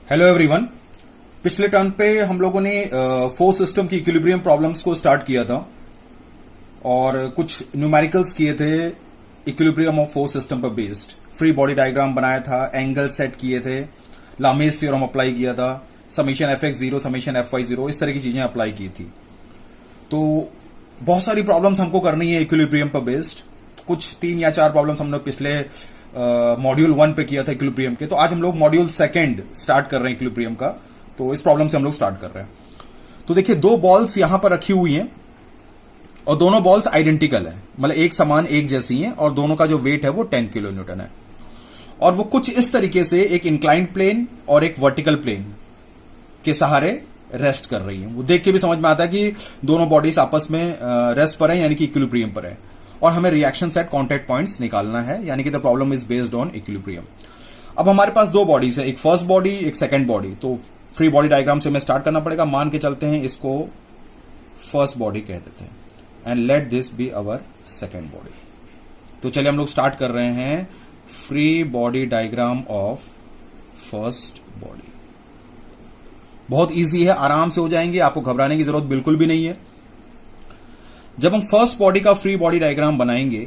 Hello everyone. पिछले turn पे हम लोगों ने फोर्स सिस्टम की इक्विलिब्रियम प्रॉब्लम्स को स्टार्ट किया था और कुछ न्यूमेरिकल्स किए थे इक्विलिब्रियम ऑफ फोर्स सिस्टम पर बेस्ड। फ्री बॉडी डायग्राम बनाया था, एंगल सेट किए थे, लामीज थ्योरम अप्लाई किया था, समीशन fx0 समीशन fy0 इस तरह की चीजें अप्लाई की थी। तो बहुत सारी प्रॉब्लम्स हमको करनी है इक्विलिब्रियम पर बेस्ड। कुछ 3 या 4 प्रॉब्लम्स हम लोग पिछले मॉड्यूल 1 पे किया था इक्विलिब्रियम के। तो आज हम लोग मॉड्यूल 2 स्टार्ट कर रहे हैं इक्विलिब्रियम का। तो इस प्रॉब्लम से हम लोग स्टार्ट कर रहे हैं। तो देखिए, 2 बॉल्स यहां पर रखी हुई हैं और दोनों बॉल्स आइडेंटिकल हैं, मतलब एक समान एक जैसी हैं और दोनों का जो वेट है वो 10 किलो न्यूटन है। और वो कुछ इस तरीके से एक इंक्लाइंड प्लेन और एक वर्टिकल प्लेन के सहारे रेस्ट कर रही है। वो देख के भी समझ में आता है कि दोनों बॉडीज आपस में रेस्ट पर है, यानी कि इक्विलिब्रियम पर है। और हमें रिएक्शन सेट कॉन्टैक्ट पॉइंट्स निकालना है, यानी कि the problem is based on equilibrium. अब हमारे पास 2 बॉडीज है, एक फर्स्ट बॉडी एक सेकंड बॉडी। तो फ्री बॉडी डायग्राम से हमें स्टार्ट करना पड़ेगा। मान के चलते हैं इसको फर्स्ट बॉडी कह देते हैं and let this be our second body. तो चलिए हम लोग स्टार्ट कर रहे हैं free body diagram of first body. बहुत इजी है, आराम से हो जाएंगे, आपको घबराने की जरूरत बिल्कुल भी नहीं है। जब हम फर्स्ट बॉडी का फ्री बॉडी डायग्राम बनाएंगे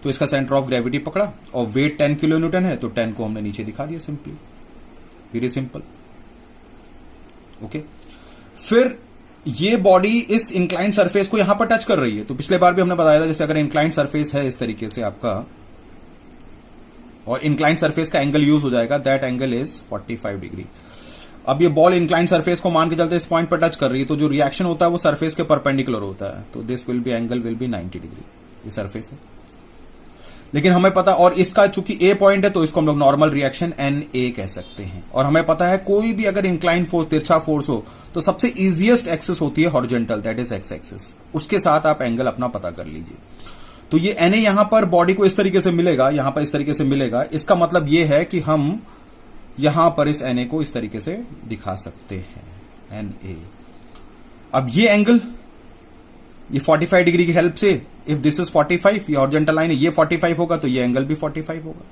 तो इसका सेंटर ऑफ ग्रेविटी पकड़ा और वेट 10 किलो न्यूटन है, तो 10 को हमने नीचे दिखा दिया, सिंपली, वेरी सिंपल। ओके, फिर ये बॉडी इस इंक्लाइंड सरफेस को यहां पर टच कर रही है। तो पिछले बार भी हमने बताया था, जैसे अगर इंक्लाइंड सरफेस है इस तरीके से आपका और इंक्लाइंड सरफेस का एंगल यूज हो जाएगा, दैट एंगल इज 45 डिग्री। अब ये बॉल इंक्लाइंड सरफेस को मान के चलते इस पॉइंट पर टच कर रही है, तो जो रिएक्शन होता है वो सरफेस के परपेंडिकुलर होता है। तो this will B angle will B 90 degree, ये सरफेस है। लेकिन हमें पता, और इसका चूंकि ए पॉइंट है तो इसको हम लोग नॉर्मल रिएक्शन NA कह सकते हैं। और हमें पता है कोई भी अगर इंक्लाइंड फोर्स, तिरछा फोर्स हो, तो सबसे इजीएस्ट एक्सिस होती है horizontal, that is x axis. उसके साथ आप एंगल अपना पता कर लीजिए। तो ये NA यहां पर बॉडी को इस तरीके से मिलेगा, यहां पर इस तरीके से मिलेगा। इसका मतलब ये है कि हम यहां पर इस NA को इस तरीके से दिखा सकते हैं, NA। अब ये एंगल, ये 45 डिग्री की हेल्प से, इफ दिस इज 45, ये हॉरिजॉन्टल लाइन है, ये 45 होगा तो ये एंगल भी 45 होगा।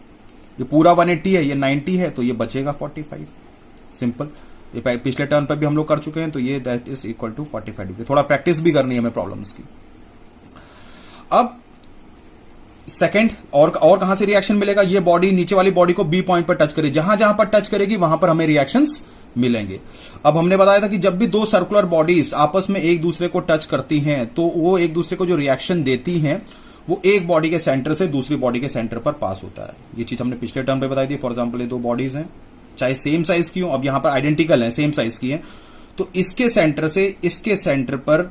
ये पूरा 180 है, ये 90 है, तो ये बचेगा 45, सिंपल। ये पिछले टर्न पर भी हम लोग कर चुके हैं। तो ये that is equal to 45 degree. थोड़ा प्रैक्टिस भी करनी है हमें प्रॉब्लम्स की। अब सेकंड, और कहां से रिएक्शन मिलेगा? ये बॉडी नीचे वाली बॉडी को बी पॉइंट पर टच करे, जहां जहां पर टच करेगी वहां पर हमें रिएक्शंस मिलेंगे। अब हमने बताया था कि जब भी 2 सर्कुलर बॉडीज आपस में एक दूसरे को टच करती हैं तो वो एक दूसरे को जो रिएक्शन देती हैं वो एक बॉडी के सेंटर से दूसरी बॉडी के सेंटर पर पास होता है। ये चीज हमने पिछले टर्म पे बताई थी। फॉर एग्जांपल, ये 2 बॉडीज हैं, चाहे सेम साइज की हो, अब यहां पर आइडेंटिकल है, सेम साइज की है, तो इसके सेंटर से इसके सेंटर पर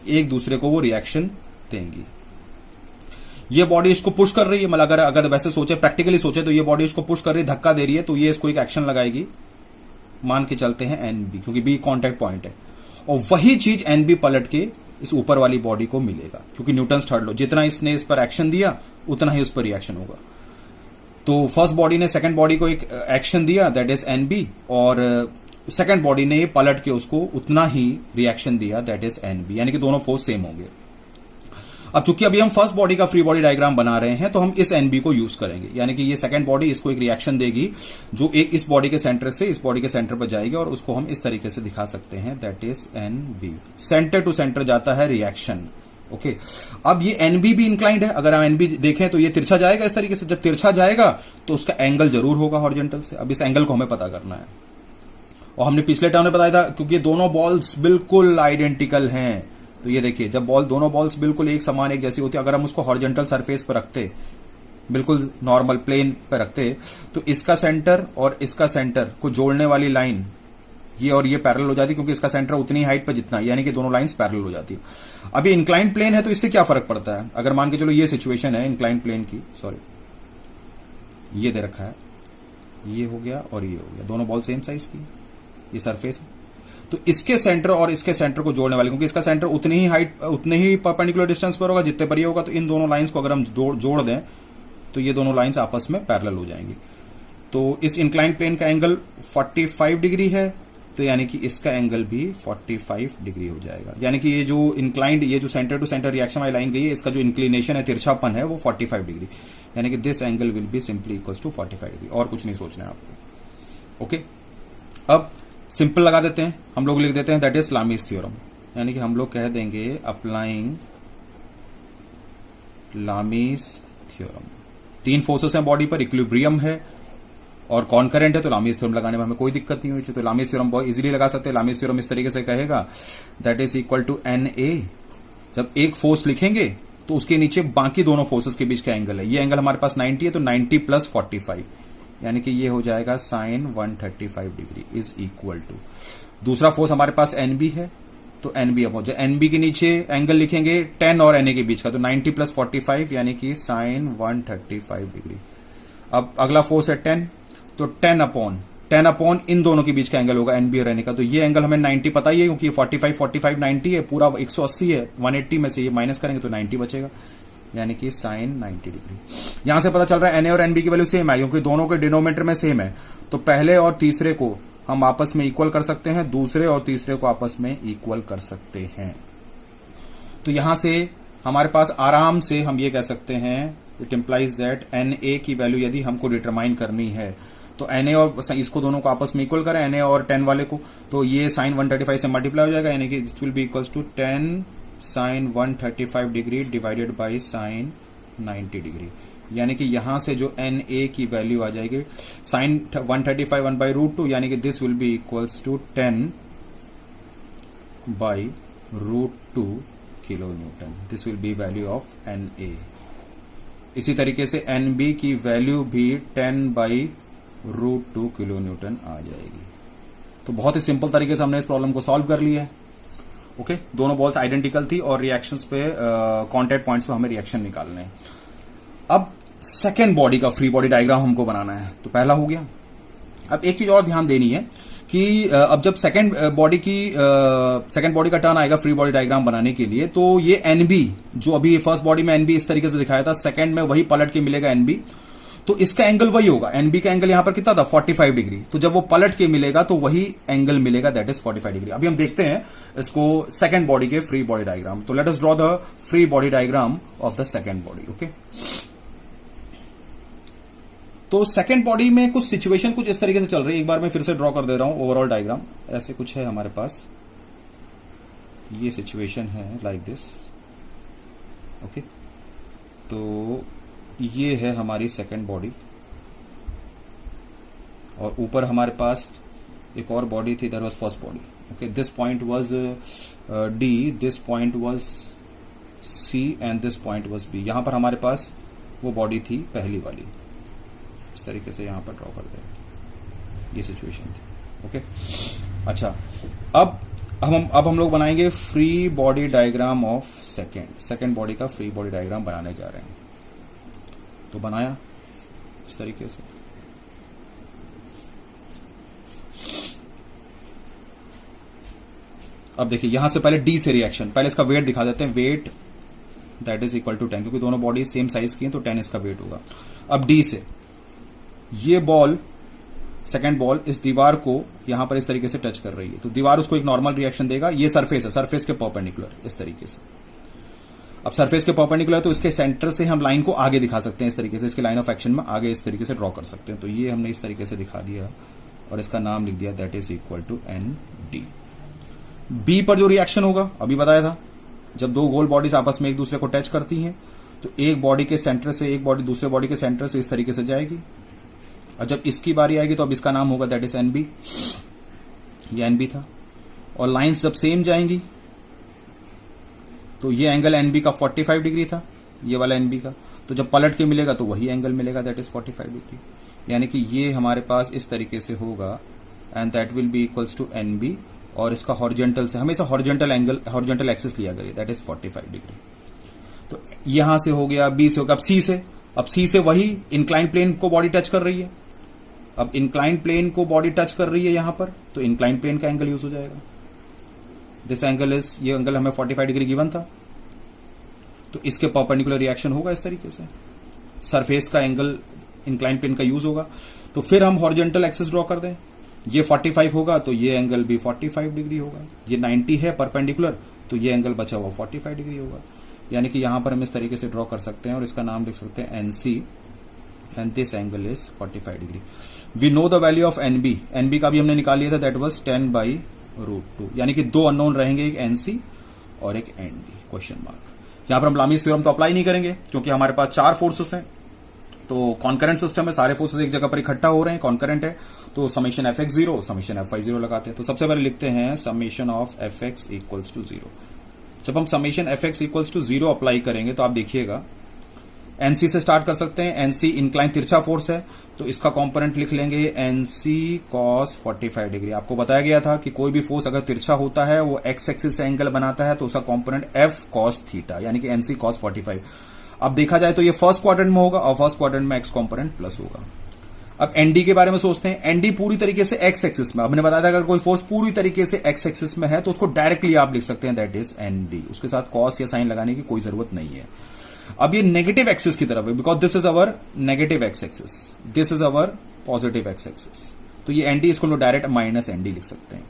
एक दूसरे को वो रिएक्शन देंगी। ये बॉडी इसको पुश कर रही है, मतलब अगर वैसे सोचे, प्रैक्टिकली सोचे, तो ये बॉडी इसको पुश कर रही है, धक्का दे रही है, तो ये इसको एक एक्शन लगाएगी, मान के चलते हैं NB, क्योंकि B कांटेक्ट पॉइंट है। और वही चीज NB पलट के इस ऊपर वाली बॉडी को मिलेगा, क्योंकि न्यूटन्स थर्ड लॉ, जितना इसने इस पर एक्शन दिया उतना ही उस पर रिएक्शन होगा। तो फर्स्ट बॉडी ने सेकंड बॉडी को एक एक्शन दिया, दैट इज NB, और सेकंड बॉडी ने पलट के उसको उतना ही रिएक्शन दिया, दैट इज NB, यानी कि दोनों फोर्स सेम होंगे। अब चूंकि अभी हम फर्स्ट बॉडी का फ्री बॉडी डायग्राम बना रहे हैं, तो हम इस NB को यूज करेंगे, यानी कि ये सेकंड बॉडी इसको एक रिएक्शन देगी जो एक इस बॉडी के सेंटर से इस बॉडी के सेंटर पर जाएगी, और उसको हम इस तरीके से दिखा सकते हैं, that is NB। Centre to centre जाता है रिएक्शन। ओके, अब ये NB भी इंक्लाइंड है। अगर हम NB देखें तो ये तिरछा जाएगा इस तरीके से। जब तिरछा जाएगा तो उसका एंगल जरूर होगा हॉरिजॉन्टल से। अब इस एंगल को हमें पता करना है, और हमने पिछले टर्म में बताया था, क्योंकि दोनों बॉल्स बिल्कुल आइडेंटिकल हैं। तो ये देखिए, जब दोनों बॉल्स बिल्कुल एक समान एक जैसी होती है, अगर हम उसको हॉरिजॉन्टल सरफेस पर रखते, बिल्कुल नॉर्मल प्लेन पर रखते, तो इसका सेंटर और इसका सेंटर को जोड़ने वाली लाइन ये और ये पैरेलल हो जाती, क्योंकि इसका सेंटर उतनी हाइट पर जितना, यानी कि दोनों लाइंस पैरेलल हो जाती है। अब ये इंक्लाइंड प्लेन है, तो इससे क्या फर्क पड़ता है? अगर मान के चलो ये सिचुएशन है इंक्लाइंड प्लेन की, सॉरी, ये दे रखा है, ये हो गया और ये हो गया, दोनों बॉल सेम साइज की, ये सरफेस है। तो इसके सेंटर और इसके सेंटर को जोड़ने वाली, क्योंकि इसका सेंटर उतनी ही हाइट, उतने ही परपेंडिकुलर डिस्टेंस पर होगा जितने पर ये होगा, तो इन दोनों लाइंस को अगर हम जोड़ दें तो ये दोनों लाइंस आपस में पैरेलल हो जाएंगी। तो इस इंक्लाइंड प्लेन का एंगल 45 डिग्री है, तो यानी कि इसका एंगल भी 45 डिग्री हो जाएगा। यानी कि ये जो इंक्लाइंड, ये जो सेंटर टू सेंटर रिएक्शन वाली लाइन गई है, इसका जो इंक्लिनेशन है, तिरछापन है, वो 45 डिग्री, यानी कि this angle will be simply equals to 45 degree. और कुछ नहीं सोचना है आपको। ओके, अब सिंपल लगा देते हैं, हम लोग लिख देते हैं दैट इज लामीज थ्योरम, यानी कि हम लोग कह देंगे अप्लाइंग लामीज थ्योरम। तीन फोर्सेस हैं बॉडी पर, इक्विलिब्रियम है और कॉन्करेंट है, तो लामीज थ्योरम लगाने में हमें कोई दिक्कत नहीं हुई। तो लामीज थ्योरम बहुत इजीली लगा सकते हैं। लामीज थ्योरम इस तरीके से कहेगा that is equal to NA। जब एक फोर्स लिखेंगे तो उसके नीचे बाकी दोनों फोर्सेस के बीच का एंगल है, ये एंगल हमारे पास 90 है, तो 90 प्लस 45 यानी कि ये हो जाएगा sine 135 degree is equal to, दूसरा फोर्स हमारे पास NB है, तो NB अब जो NB के नीचे एंगल लिखेंगे 10 और NA के बीच का, तो 90 प्लस 45 यानी कि साइन 135 डिग्री। अब अगला फोर्स है 10, तो 10 अपॉन इन दोनों के बीच का एंगल होगा NB और NA का, तो ये एंगल हमें 90 पता ही है क्योंकि 45 90 है, पूरा 180 है, 180 में से ये माइनस करेंगे तो 90 बचेगा, यानी कि साइन 90 डिग्री। यहां से पता चल रहा है NA और NB की वैल्यू सेम है क्योंकि दोनों के डिनोमिनेटर में सेम है, तो पहले और तीसरे को हम आपस में इक्वल कर सकते हैं, दूसरे और तीसरे को आपस में इक्वल कर सकते हैं। तो यहां से हमारे पास आराम से हम ये कह सकते हैं, इट इंप्लाइज दैट NA की वैल्यू यदि हमको डिटरमाइन करनी है तो NA और इसको दोनों को आपस में इक्वल करें, NA और 10 वाले को, तो ये साइन 135 से मल्टीप्लाई हो जाएगा, यानी कि it will be equals to 10 sine 135 degree divided by sine 90 degree, यानी कि यहां से जो NA की वैल्यू आ जाएगी साइन 135 1 बाई रूट 2, यानी कि this will be equals to 10 by root 2 kilo newton, this will be value of NA। इसी तरीके से NB की वैल्यू भी 10 बाई रूट 2 किलो न्यूटन आ जाएगी। तो बहुत ही सिंपल तरीके से हमने इस प्रॉब्लम को सॉल्व कर लिया है। ओके, दोनों बॉल्स आइडेंटिकल थी और रिएक्शंस पे कांटेक्ट पॉइंट्स पे हमें रिएक्शन निकालने हैं। अब सेकेंड बॉडी का फ्री बॉडी डायग्राम हमको बनाना है, तो पहला हो गया। अब एक चीज और ध्यान देनी है कि अब जब सेकेंड बॉडी का टर्न आएगा फ्री बॉडी डायग्राम बनाने के लिए, तो ये NB जो अभी फर्स्ट बॉडी में NB इस तरीके से दिखाया था, सेकेंड में वही पलट के मिलेगा NB, तो इसका एंगल वही होगा। NB का एंगल यहां पर कितना था 45 डिग्री, तो जब वो पलट के मिलेगा तो वही एंगल मिलेगा, दैट इज 45 डिग्री। अभी हम देखते हैं इसको सेकेंड बॉडी के फ्री बॉडी डायग्राम। तो let us draw the free body diagram of the second body. Okay, तो सेकेंड बॉडी में कुछ सिचुएशन कुछ इस तरीके से चल रही है, एक बार मैं फिर से ड्रॉ कर दे रहा हूं ओवरऑल डायग्राम। ऐसे कुछ है हमारे पास, ये सिचुएशन है लाइक दिस। ओके, तो ये है हमारी सेकेंड बॉडी और ऊपर हमारे पास एक और बॉडी थी, that was first body. Okay, this point was D, this point was C and this point was B। यहां पर हमारे पास वो बॉडी थी पहली वाली, इस तरीके से यहां पर ड्रॉ कर दें, ये सिचुएशन थी। ओके, अच्छा, अब हम लोग बनाएंगे free body diagram of second body का फ्री बॉडी डायग्राम बनाने जा रहे हैं। तो बनाया इस तरीके से, अब देखिए यहां से पहले D से रिएक्शन, पहले इसका वेट दिखा देते हैं, weight that is equal to 10, क्योंकि दोनों बॉडी सेम साइज की हैं तो 10 इसका वेट होगा। अब D से ये बॉल, सेकेंड बॉल इस दीवार को यहां पर इस तरीके से टच कर रही है, तो दीवार उसको एक नॉर्मल रिएक्शन देगा। ये सरफेस है, सरफेस के परपेंडिकुलर इस तरीके से। अब सरफेस के परपेंडिकुलर तो इसके सेंटर से हम लाइन को आगे दिखा सकते हैं, इस तरीके से इसके लाइन ऑफ एक्शन में आगे इस तरीके से ड्रॉ कर सकते हैं। तो ये हमने इस तरीके से दिखा दिया और इसका नाम लिख दिया that is equal to ND। B पर जो रिएक्शन होगा अभी बताया था, जब दो गोल बॉडीज आपस में एक दूसरे को टच करती हैं तो एक बॉडी के सेंटर से एक बॉडी दूसरे बॉडी के सेंटर से इस तरीके से जाएगी, और जब इसकी बारी आएगी तो अब इसका नाम होगा दैट इज NB, ये NB था। और लाइंस जब सेम जाएंगी तो ये एंगल NB का 45 डिग्री था, ये वाला NB का, तो जब पलट के मिलेगा तो वही एंगल मिलेगा दैट इज 45 डिग्री, यानी कि ये हमारे पास इस तरीके से होगा and that will be equals to NB, और इसका हॉरिजॉन्टल से हमेशा हॉरिजॉन्टल एंगल, हॉरिजॉन्टल एक्सिस लिया करिए, दैट इज 45 डिग्री। तो यहां से हो गया, B से होगा, अब C से वही इंक्लाइन प्लेन को बॉडी टच कर रही है। अब इंक्लाइन प्लेन को बॉडी टच कर रही है यहां पर, तो इंक्लाइन प्लेन का एंगल यूज हो जाएगा। दिस एंगल इज, ये एंगल हमें 45 डिग्री गिवन था, तो इसके परपेंडिकुलर रिएक्शन होगा इस तरीके से, सरफेस का एंगल इंक्लाइन प्लेन का यूज होगा। तो फिर हम हॉरिजॉन्टल एक्सिस ड्रॉ कर दें, ये 45 होगा तो ये एंगल भी 45 डिग्री होगा, ये 90 है परपेंडिकुलर तो ये एंगल बचा हुआ 45 डिग्री होगा, यानी कि यहां पर हम इस तरीके से ड्रॉ कर सकते हैं और इसका नाम लिख सकते हैं NC and this angle is 45 degree. We know the value of N B. N B का भी हमने निकाल लिया था, दैट वाज 10/√2. यानी कि दो अननोन रहेंगे, एक एनसी और एक एनडी. Question mark. यहां पर हम लामीज थ्योरम तो अप्लाई नहीं करेंगे क्योंकि हमारे पास 4 फोर्सेस हैं. तो कॉन्करेंट सिस्टम में सारे फोर्सेस एक जगह पर इकट्ठा हो रहे हैं, कॉन्करेंट है. तो summation F X 0 summation F Y 0 लगाते हैं. तो सबसे पहले लिखते हैं summation of F X equals to 0. जब हम summation F X equals to 0 apply करेंगे तो आप देखिएगा एनसी से स्टार्ट कर सकते हैं. एनसी इंक्लाइन तिरछा फोर्स है, तो इसका कॉम्पोनेंट लिख लेंगे एनसी कॉस 45 डिग्री. आपको बताया गया था कि कोई भी फोर्स अगर तिरछा होता है वो एक्स एक्सिस से एंगल बनाता है, तो उसका कॉम्पोनेंट एफ कॉस थीटा यानी कि एनसी कॉस 45. अब देखा जाए तो ये फर्स्ट क्वाड्रेंट में होगा और फर्स्ट क्वाड्रेंट में एक्स कॉम्पोनेंट प्लस होगा. अब एनडी के बारे में सोचते हैं. एनडी पूरी तरीके से एक्स एक्सिस में, हमने बताया था अगर कोई फोर्स पूरी तरीके से एक्स एक्सिस में है तो उसको डायरेक्टली आप लिख सकते हैं, दैट इज एनडी. उसके साथ कॉस या साइन लगाने की कोई जरूरत नहीं है. अब ये नेगेटिव एक्सिस की तरफ है because this is our negative x axis, this is our positive x axis. तो ये एनडी, इसको डायरेक्ट माइनस एनडी लिख सकते हैं.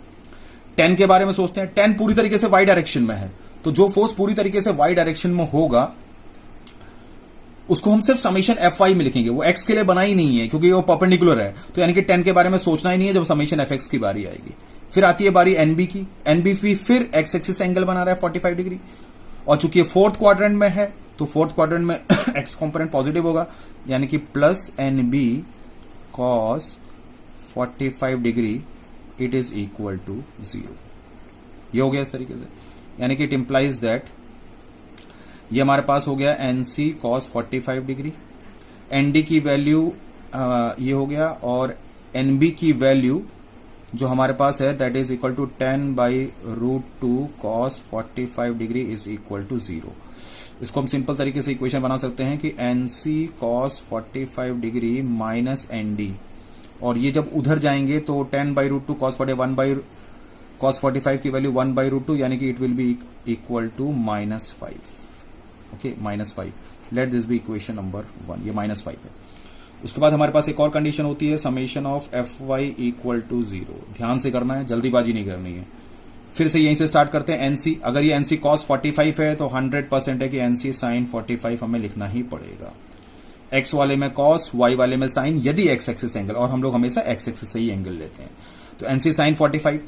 10 के बारे में सोचते हैं. 10 पूरी तरीके से वाई डायरेक्शन में है, तो जो फोर्स पूरी तरीके से वाई डायरेक्शन में होगा उसको हम सिर्फ समेशन एफ वाई में लिखेंगे. वो एक्स के लिए बना ही नहीं है क्योंकि वो परपेंडिकुलर है. तो यानी कि 10 के बारे में सोचना ही नहीं है जब समेशन एफ एक्स की बारी आएगी. फिर आती है बारी एनबी की. एनबी भी फिर एक्स एक्सिस एंगल बना रहा है 45 डिग्री, और चूंकि ये फोर्थ क्वाड्रेंट में है तो फोर्थ क्वाड्रेंट में एक्स कॉम्पोनेंट पॉजिटिव होगा, यानी कि plus N B cos 45 degree it is equal to 0. ये हो गया इस तरीके से, यानी कि इट इंप्लाइज दैट ये हमारे पास हो गया एनसी कॉस 45 डिग्री. एनडी की वैल्यू ये हो गया, और एनबी की वैल्यू जो हमारे पास है that is equal to 10/√2 cos 45 degree is equal to 0. इसको हम सिंपल तरीके से इक्वेशन बना सकते हैं कि N C cos 45 degree minus N D, और ये जब उधर जाएंगे तो 10/√2 cos 45 की वैल्यू 1/√2 यानी कि it will be equal to -5. Okay, -5. Let this be equation number 1. ये -5 है. उसके बाद हमारे पास एक और कंडीशन होती है summation of F Y equal to 0. ध्यान से करना है, जल्दीबाजी नहीं करनी है. फिर से यहीं से स्टार्ट करते हैं. एनसी, अगर ये एनसी कॉस 45 है तो 100% है कि एनसी साइन 45 हमें लिखना ही पड़ेगा. एक्स वाले में कॉस, वाई वाले में साइन, यदि एक्स एक्सिस एंगल, और हम लोग हमेशा एक्स एक्सिस से ही एंगल लेते हैं. तो एनसी साइन 45.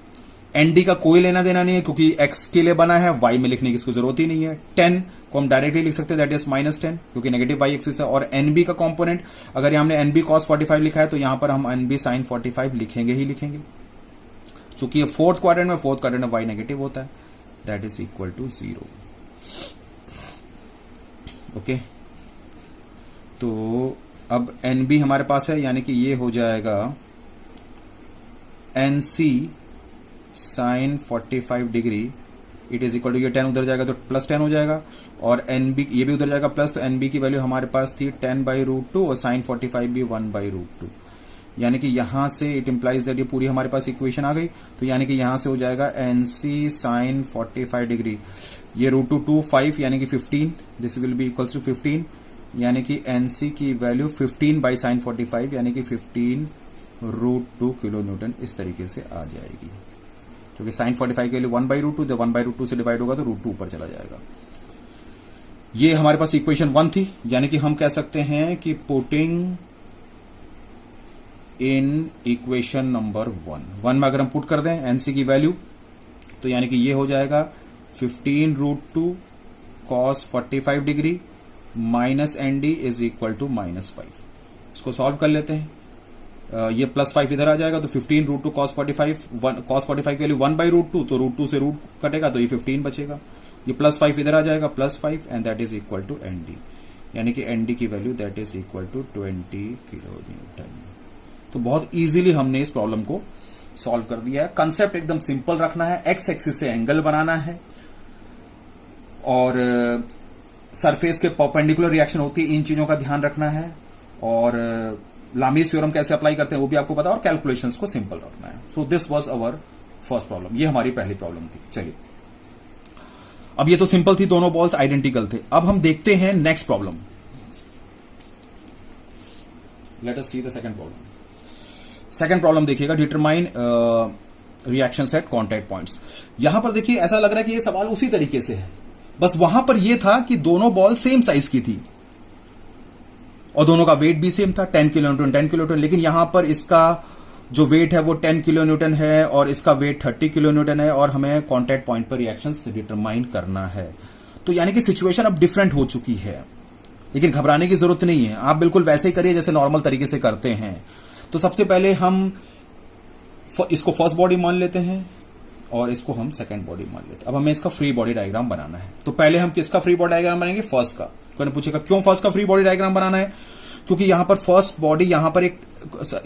एनडी का कोई लेना देना नहीं है क्योंकि एक्स के लिए बना है, वाई में लिखने की इसको जरूरत ही नहीं है. 10 को हम डायरेक्टली लिख सकते हैं, दैट इज -10 क्योंकि नेगेटिव वाई एक्सिस है. और एनबी का कंपोनेंट, अगर हमने एनबी कॉस 45 लिखा है तो यहां पर हम एनबी साइन 45 लिखेंगे ही लिखेंगे. चूंकि ये फोर्थ क्वाड्रेंट में वाई नेगेटिव होता है, that is equal to 0. Okay, तो अब एनबी हमारे पास है, यानी कि ये हो जाएगा N C sine 45 degree it is equal to, ये 10 उधर जाएगा तो +10 हो जाएगा, और एनबी ये भी उधर जाएगा प्लस, तो एनबी की वैल्यू हमारे पास थी 10/√2 और साइन 45 भी 1/√2. यानी कि यहां से इट इंप्लाइज दैट ये पूरी हमारे पास इक्वेशन आ गई. तो यानी कि यहां से हो जाएगा एनसी साइन 45 डिग्री, ये √2 5 यानी कि 15, this will be equals to 15, यानी कि एनसी की वैल्यू 15/sin 45 यानी कि 15√2 किलो न्यूटन इस तरीके से आ जाएगी. क्योंकि साइन 45 की वैल्यू 1/√2, जब 1/√2 से डिवाइड होगा तो √2 ऊपर चला जाएगा. ये हमारे पास इक्वेशन 1 थी, यानी कि हम कह सकते हैं कि पुटिंग इन इक्वेशन नंबर 1 में अगर हम पुट कर दें एनसी की वैल्यू, तो यानी कि ये हो जाएगा 15√2 cos 45 degree minus N D is equal to -5. इसको सॉल्व कर लेते हैं. ये +5 इधर आ जाएगा तो 15√2 cos 45 की वैल्यू 1/√2, तो √2 से रूट कटेगा तो ये 15 बचेगा. ये +5 इधर आ जाएगा +5 and that is equal to N D, यानी कि एनडी की value that is equal to 20 kilo newton. तो बहुत इजीली हमने इस प्रॉब्लम को सॉल्व कर दिया है. कंसेप्ट एकदम सिंपल रखना है, एक्स एक्सिस से एंगल बनाना है और सरफेस के परपेंडिकुलर रिएक्शन होती है, इन चीजों का ध्यान रखना है, और लामीज थ्योरम कैसे अप्लाई करते हैं वो भी आपको पता है, और कैलकुलेशंस को सिंपल रखना है. So this was our first problem. ये हमारी पहली प्रॉब्लम थी. चलिए, अब ये तो सिंपल थी, दोनों बॉल्स आइडेंटिकल थे. अब हम देखते हैं next problem. Let us see the second problem. Second problem देखिएगा, determine reactions at contact points. यहां पर देखिए ऐसा लग रहा है कि ये सवाल उसी तरीके से है, बस वहां पर यह था कि दोनों बॉल सेम साइज की थी. और दोनों का वेट भी सेम था 10 किलो न्यूटन 10 किलो न्यूटन, लेकिन यहां पर इसका जो वेट है वो 10 किलो न्यूटन है और इसका वेट 30 किलो न्यूटन है और हमें कांटेक्ट पॉइंट पर रिएक्शन डिटरमाइन करना है। तो यानी कि सिचुएशन अब डिफरेंट हो चुकी है, लेकिन घबराने की जरूरत नहीं है, आप बिल्कुल वैसे ही करिए जैसे नॉर्मल तरीके से करते हैं। तो सबसे पहले हम इसको फर्स्ट बॉडी मान लेते हैं और इसको हम सेकंड बॉडी मान लेते हैं। अब हमें इसका फ्री बॉडी डायग्राम बनाना है। तो पहले हम किसका फ्री बॉडी डायग्राम बनाएंगे? फर्स्ट का। कोई पूछेगा क्यों फर्स्ट का फ्री बॉडी डायग्राम बनाना है? क्योंकि यहां पर फर्स्ट बॉडी यहां पर एक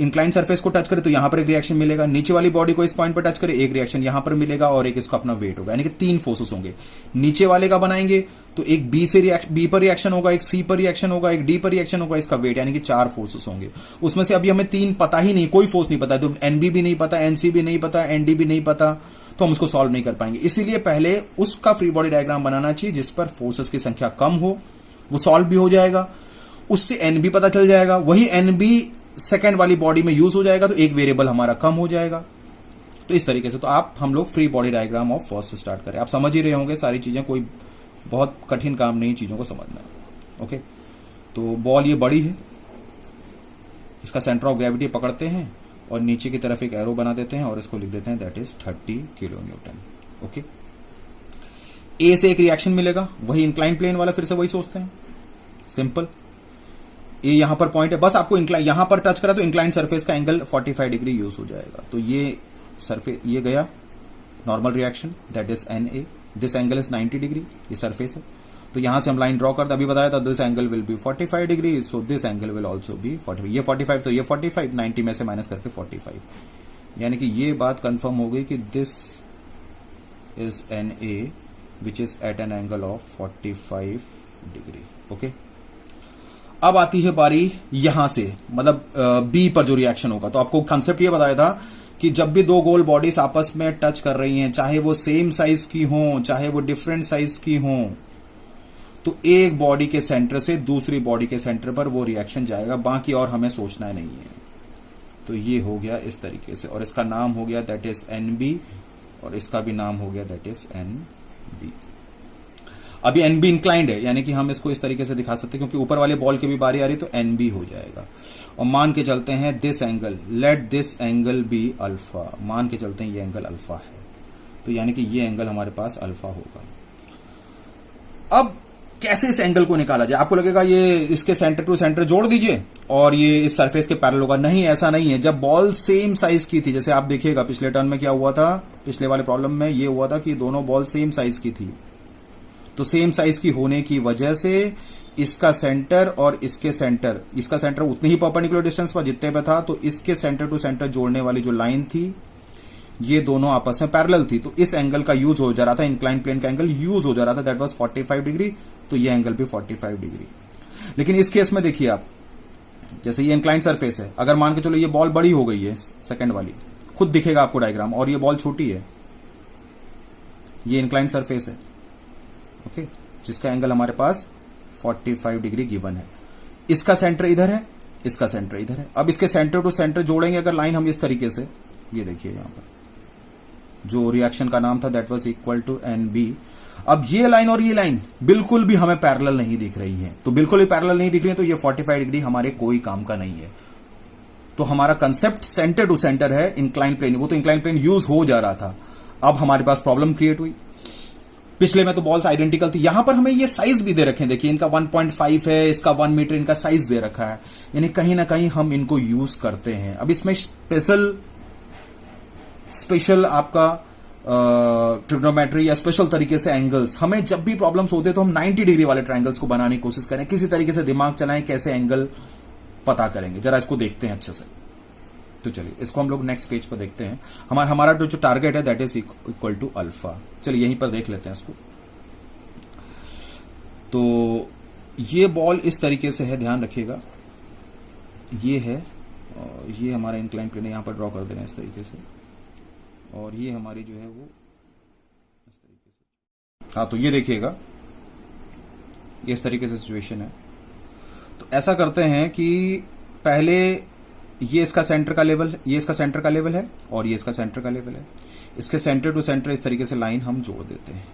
इंक्लाइन सरफेस को टच करे तो यहां पर एक रिएक्शन मिलेगा, नीचे वाली बॉडी को इस पॉइंट पर टच करे एक रिएक्शन यहां पर मिलेगा और एक इसका अपना वेट होगा, यानी कि 3 फोर्सेस होंगे। नीचे वाले का बनाएंगे तो एक बी पर रिएक्शन होगा, एक सी पर रिएक्शन होगा, एक डी पर रिएक्शन होगा, इसका वेट, यानी कि 4 फोर्सेस होंगे। उसमें से अभी हमें 3 पता ही नहीं, कोई फोर्स नहीं पता, तो एनबी भी नहीं पता, एनसी भी नहीं पता, एनडी भी नहीं पता, तो हम उसको सॉल्व नहीं कर पाएंगे। इसीलिए पहले उसका फ्री बॉडी डायग्राम बनाना चाहिए जिस पर फोर्सेस की संख्या कम हो, वो सॉल्व भी हो जाएगा, उससे एनबी पता चल जाएगा, वही एनबी सेकेंड वाली बॉडी में यूज हो जाएगा तो एक वेरिएबल हमारा कम हो जाएगा। तो इस तरीके से तो हम लोग free body diagram of first से स्टार्ट करें। आप समझ ही रहे होंगे सारी चीजें, कोई बहुत कठिन काम नहीं चीजों को समझना। ओके, तो बॉल ये बड़ी है, इसका सेंटर ऑफ ग्रेविटी पकड़ते हैं और नीचे की तरफ एक एरो बना देते हैं और इसको लिख देते हैं that is 30 kilonewton. Okay, A से एक रिएक्शन मिलेगा, वही इंक्लाइन प्लेन वाला, फिर से वही सोचते हैं, सिंपल। ये यहां पर पॉइंट है, बस आपको इंक्लाइन यहां पर टच करा तो इंक्लाइन सरफेस का एंगल 45 डिग्री यूज हो जाएगा। तो ये सरफेस ये गया normal reaction that is N A, this angle is 90 degree, ये सरफेस है। तो यहां से हम लाइन ड्रॉ करते, अभी बताया था this angle will B 45 degree, so this angle will also be 45। ये 45 तो ये 45, 90 में से माइनस करके 45, यानी कि ये बात कंफर्म हो गई कि this is N A which is at an angle of 45 degree. Okay, अब आती है बारी यहां से, मतलब बी पर जो रिएक्शन होगा। तो आपको कंसेप्ट ये बताया था कि जब भी दो गोल बॉडीज आपस में टच कर रही हैं, चाहे वो सेम साइज की हो चाहे वो डिफरेंट साइज की हो, तो एक बॉडी के सेंटर से दूसरी बॉडी के सेंटर पर वो रिएक्शन जाएगा, बाकी और हमें सोचना नहीं है। तो ये हो गया इस तरीके से, और इसका नाम हो गया दैट इज एन बी, और इसका भी नाम हो गया दैट इज एन बी। अभी एन बी इंक्लाइंड है, यानी कि हम इसको इस तरीके से दिखा सकते हैं, क्योंकि ऊपर वाले बॉल की भी बारी आ रही तो एन बी हो जाएगा। और मान के चलते हैं this angle, let this angle be alpha, मान के चलते हैं ये एंगल अल्फा है, तो यानी कि ये एंगल हमारे पास अल्फा होगा। अब कैसे इस एंगल को निकाला जाए? आपको लगेगा ये इसके सेंटर टू सेंटर जोड़ दीजिए और ये इस सरफेस के पैरेलल होगा। नहीं, ऐसा नहीं है। जब बॉल सेम साइज की थी, जैसे आप देखिएगा पिछले टर्न में क्या हुआ था, पिछले वाले प्रॉब्लम में ये हुआ था कि दोनों बॉल सेम साइज की थी, तो सेम साइज की होने की वजह से इसका सेंटर और इसके सेंटर, इसका सेंटर उतनी ही परपेंडिकुलर डिस्टेंस पर जितने पे था, तो इसके सेंटर टू सेंटर जोड़ने वाली जो लाइन थी ये दोनों आपस में पैरेलल थी, तो इस एंगल का यूज हो जा रहा था, इंक्लाइन प्लेन का एंगल यूज हो जा रहा था, दैट वाज 45 डिग्री, तो ये एंगल भी 45 डिग्री। लेकिन इस केस में देखिए आप, जैसे ये इंक्लाइन सरफेस है, अगर मान के चलो ये बॉल बड़ी हो गई है सेकंड वाली, खुद दिखेगा आपको डायग्राम, और ये बॉल छोटी है, ये इंक्लाइन सरफेस है, ओके, जिसका एंगल हमारे पास 45 डिग्री गिवन है। इसका सेंटर इधर है, इसका सेंटर इधर है। अब इसके सेंटर टू सेंटर जोड़ेंगे अगर लाइन हम इस तरीके से, ये देखिए यहां पर जो रिएक्शन का नाम था that was equal to N B. अब ये लाइन और ये लाइन बिल्कुल भी हमें पैरेलल नहीं दिख रही है, तो बिल्कुल भी पैरेलल नहीं दिख रही है, तो ये 45 डिग्री हमारे कोई काम का नहीं है। तो हमारा कंसेप्ट सेंटर टू सेंटर है, इंक्लाइन प्लेन, वो तो इंक्लाइन प्लेन यूज हो जा रहा था। अब हमारे पास प्रॉब्लम क्रिएट हुई। पिछले में तो बॉल्स आइडेंटिकल थी, यहां पर हमें ये साइज भी दे रखे हैं, देखिए इनका 1.5 है, इसका 1 मीटर इनका साइज दे रखा है, यानी कहीं ना कहीं हम इनको यूज करते हैं। अब इसमें स्पेशल आपका ट्रिग्नोमेट्री या स्पेशल तरीके से एंगल्स, हमें जब भी प्रॉब्लम्स होते हैं तो हम 90 डिग्री वाले ट्रायंगल्स को बनाने की कोशिश करें, किसी तरीके से दिमाग चलाएं, कैसे एंगल पता करेंगे, जरा इसको देखते हैं अच्छे से। तो चलिए इसको हम लोग नेक्स्ट पेज पर देखते हैं। हमारा जो टारगेट है that is equal to alpha. चलिए यहीं पर देख लेते हैं इसको। तो ये बॉल इस तरीके से है, ध्यान रखिएगा, ये है, और ये हमारा इंक्लाइन प्लेन यहां पर ड्रॉ कर देना इस तरीके से, और ये हमारी जो है वो इस तरीके से। हाँ, तो ये देखिएगा इस तरीके से सिचुएशन है। तो ऐसा करते हैं कि पहले ये इसका सेंटर का लेवल, ये इसका सेंटर का लेवल है और ये इसका सेंटर का लेवल है, इसके सेंटर टू सेंटर इस तरीके से लाइन हम जोड़ देते हैं।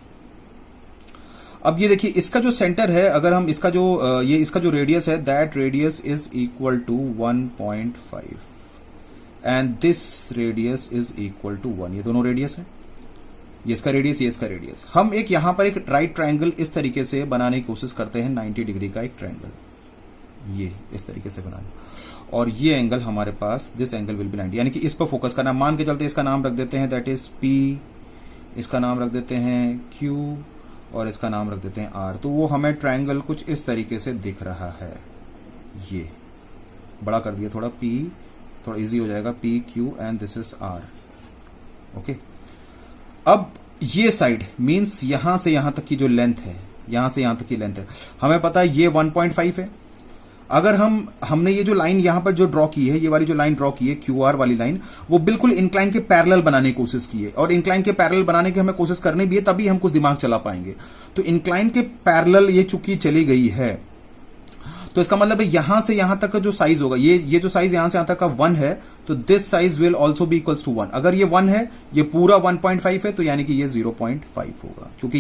अब ये देखिए इसका जो सेंटर है, अगर हम इसका जो ये इसका जो रेडियस है, that radius is equal to 1.5 and this radius is equal to 1। ये दोनों रेडियस है, ये इसका रेडियस, ये इसका रेडियस। हम एक यहां पर एक राइट ट्रायंगल इस तरीके से बनाने की कोशिश करते हैं, 90 डिग्री का एक ट्रायंगल, ये इस तरीके से बनाना, और ये एंगल हमारे पास, दिस एंगल विल बी 90, यानी कि इस पर फोकस करना। मान के चलते इसका नाम रख देते हैं दैट इज P, इसका नाम रख देते हैं Q, और इसका नाम रख देते हैं R। तो वो हमें ट्रायंगल कुछ इस तरीके से दिख रहा है, ये बड़ा कर दिया थोड़ा, P थोड़ा इजी हो जाएगा, P Q and this is R। Okay, अब ये साइड मींस यहां से यहां तक की जो लेंथ है, यहां से यहां तक की लेंथ है, हमें पता है ये 1.5 है। अगर हमने ये जो लाइन यहां पर जो ड्रॉ की है, ये वाली जो लाइन ड्रॉ की है QR वाली लाइन, वो बिल्कुल इंक्लाइन के पैरेलल बनाने की कोशिश की है, और इंक्लाइन के पैरेलल बनाने की हमें कोशिश करनी भी है, तभी हम कुछ दिमाग चला पाएंगे। तो इंक्लाइन के पैरेलल ये चूंकि चली गई है, तो इसका मतलब है यहां से यहां तक का जो साइज होगा, ये जो साइज यहां से यहां तक का 1 है, तो this size will also be equals to 1। अगर ये 1 है, ये पूरा 1.5 है, तो यानी कि ये 0.5 होगा, क्योंकि